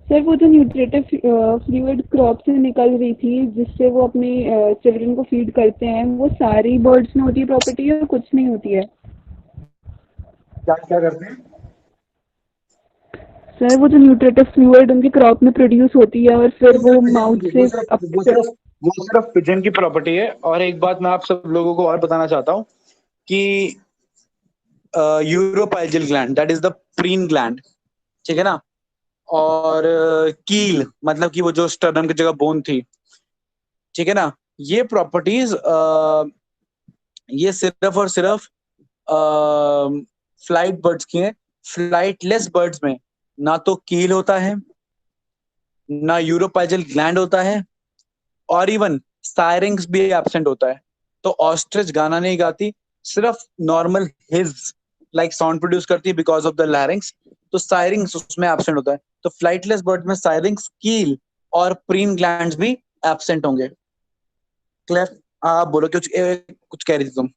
सर वो जो न्यूट्रिटिव फ्लूइड क्रॉप से निकल रही थी जिससे वो अपने चिल्ड्रन को फीड करते हैं, वो सारी बर्ड्स में होती है प्रॉपर्टी और कुछ नहीं होती है? क्या क्या करते हैं? सर वो जो न्यूट्रिटिव फ्लूइड उनकी क्रॉप में प्रोड्यूस होती है और फिर वो माउथ से वो सिर्फ पिजन की प्रॉपर्टी है। और एक बात मैं आप सब लोगों को और बताना चाहता हूँ कि uropygial gland, that is the preen gland, ठीक है ना। और कील, मतलब कि वो जो स्टर्नम की जगह बोन थी, ठीक है ना। ये प्रॉपर्टीज ये सिर्फ और सिर्फ फ्लाइट बर्ड्स की हैं। फ्लाइटलेस बर्ड्स में ना तो कील होता है, ना यूरोपाइजल ग्लैंड होता है, और इवन सायरिंग्स भी एब्सेंट होता है। तो ऑस्ट्रिच गाना नहीं गाती, सिर्फ normal his like sound produce करती है बिकॉज ऑफ द लैरिंग्स। तो सायरिंग्स उसमें एब्सेंट होता है। तो फ्लाइटलेस बर्ड में सायरिंग्स, कील और प्रीन ग्लैंड्स भी एब्सेंट होंगे। क्लियर? आप बोलो, कुछ कह रही थी तुम?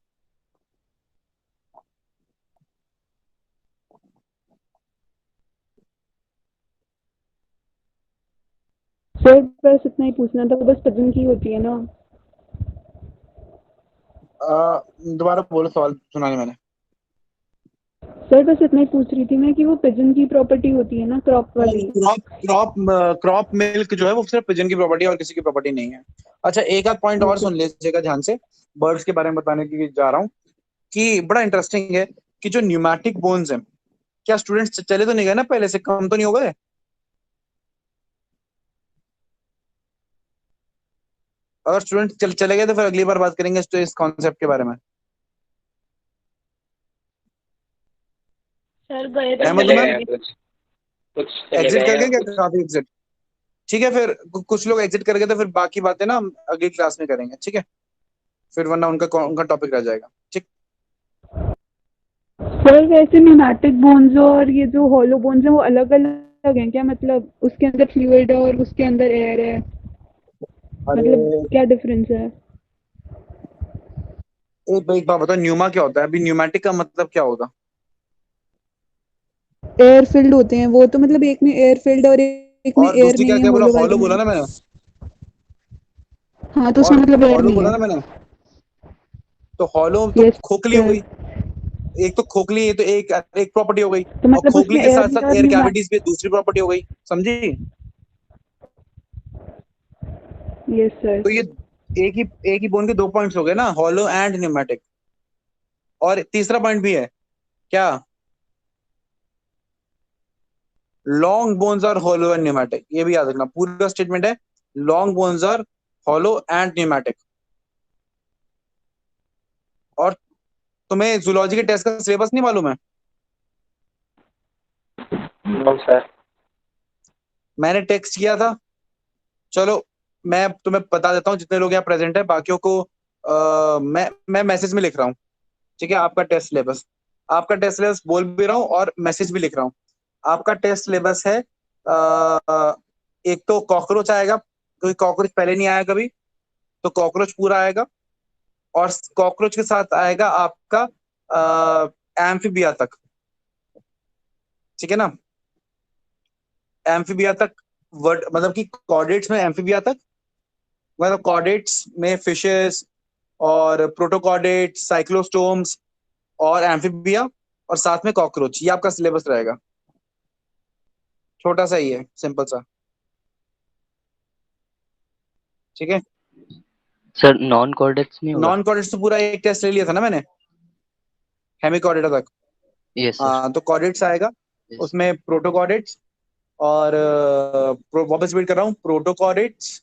सर बस इतना ही पूछना था, वो बस पिजन की होती है ना? दोबारा बोलो, सवाल सुना नहीं मैंने। सर बस इतना ही पूछ रही थी मैं कि वो पिजन की प्रॉपर्टी होती है ना, क्रॉप वाली। क्रॉप मिल्क जो है वो सिर्फ पिजन की प्रॉपर्टी और किसी की प्रॉपर्टी नहीं है। अच्छा, एक आध पॉइंट और सुन लीजिएगा ध्यान से, बर्ड्स के बारे में बताने की जा रहा हूँ कि बड़ा इंटरेस्टिंग है कि जो न्यूमैटिक बोन्स हैं, क्या स्टूडेंट्स चले तो नहीं गए ना, पहले से कम तो नहीं हो गए? अगर स्टूडेंट चले गए तो फिर अगली बार बात करेंगे इस कॉन्सेप्ट के बारे में। सर गए तो अहमद चले मैम, गए हैं कुछ चले एग्जिट गए कर हैं गए कुछ। क्या? काफी एग्जिट। ठीक है, फिर कुछ लोग एग्जिट कर गए तो फिर बाकी बातें ना हम अगली क्लास में करेंगे, ठीक है? फिर वरना उनका टॉपिक रह जाएगा। ठीक। सर वैसे न्यूमैटिक बोन्स और ये जो हॉलो बोन्स हैं वो अलग अलग हैं क्या? मतलब उसके अंदर फ्लूइड है और उसके अंदर एयर है, मतलब क्या डिफरेंस है? एक बात बताओ, न्यूमा क्या होता है? अभी न्यूमैटिक का मतलब क्या होगा? एयर फिल्ड होते हैं वो तो, मतलब एक में एयर फिल्ड और एक में और एयर दूसरी क्या नहीं है, क्या बोला? होलो वाले हॉलो बोला में। ना मैंने। हाँ तो और उसमें मतलब एयर हॉलो नहीं बोला है। ना मैंने। तो हॉलो तो यस खोखली हो सर। गई। एक तो खोखली है, तो एक एक प्रॉपर्टी हो गई। तो और मतलब खोखली उसमें के एयर साथ नहीं है साथ और एयर न्यूमैटिक। कैविटीज भी दूसरी प्रॉपर्टी हो गई, समझी? Yes sir. तो ये एक ही बोन के दो पॉइंट्स हो गए ना, हॉलो एंड न्यूमैटिक। और तीसरा पॉइंट भी है क्या? Long bones are hollow and pneumatic, ये भी याद रखना। पूरा स्टेटमेंट है long bones are hollow and pneumatic. और तुम्हें जूलॉजी के टेस्ट का सिलेबस नहीं मालूम है? No sir. मैंने टेक्स्ट किया था। चलो, मैं तुम्हें बता देता हूँ, जितने लोग यहाँ प्रेजेंट है बाकियों को मैं मैसेज में लिख रहा हूँ। ठीक है? आपका टेस्ट सिलेबस, बोल भी रहा हूँ और मैसेज भी लिख रहा हूँ। आपका टेस्ट सिलेबस है एक तो कॉकरोच आएगा, क्योंकि कॉकरोच पहले नहीं आया कभी, तो कॉकरोच पूरा आएगा। और कॉकरोच के साथ आएगा आपका एम्फीबिया तक। ठीक है ना? एम्फीबिया तक, वर्ड मतलब कि कॉर्डेट्स में एम्फीबिया तक, मतलब कॉर्डेट्स में फिशेस और प्रोटोकॉर्डेट्स, साइक्लोस्टोम्स और एम्फीबिया, और साथ में कॉकरोच। ये आपका सिलेबस रहेगा। छोटा सा ही है, सिंपल सा। ठीक है? सर नॉन कॉर्डेट्स नहीं होगा? नॉन कॉर्डेट्स तो पूरा एक टेस्ट ले लिया था ना मैंने, हेमिकॉर्डेटा तक। Yes sir. हाँ, तो कॉर्डेट्स आएगा, उसमें प्रोटोकॉर्डेट्स और वापस रिपीट कर रहा हूँ, प्रोटोकॉर्डेट्स,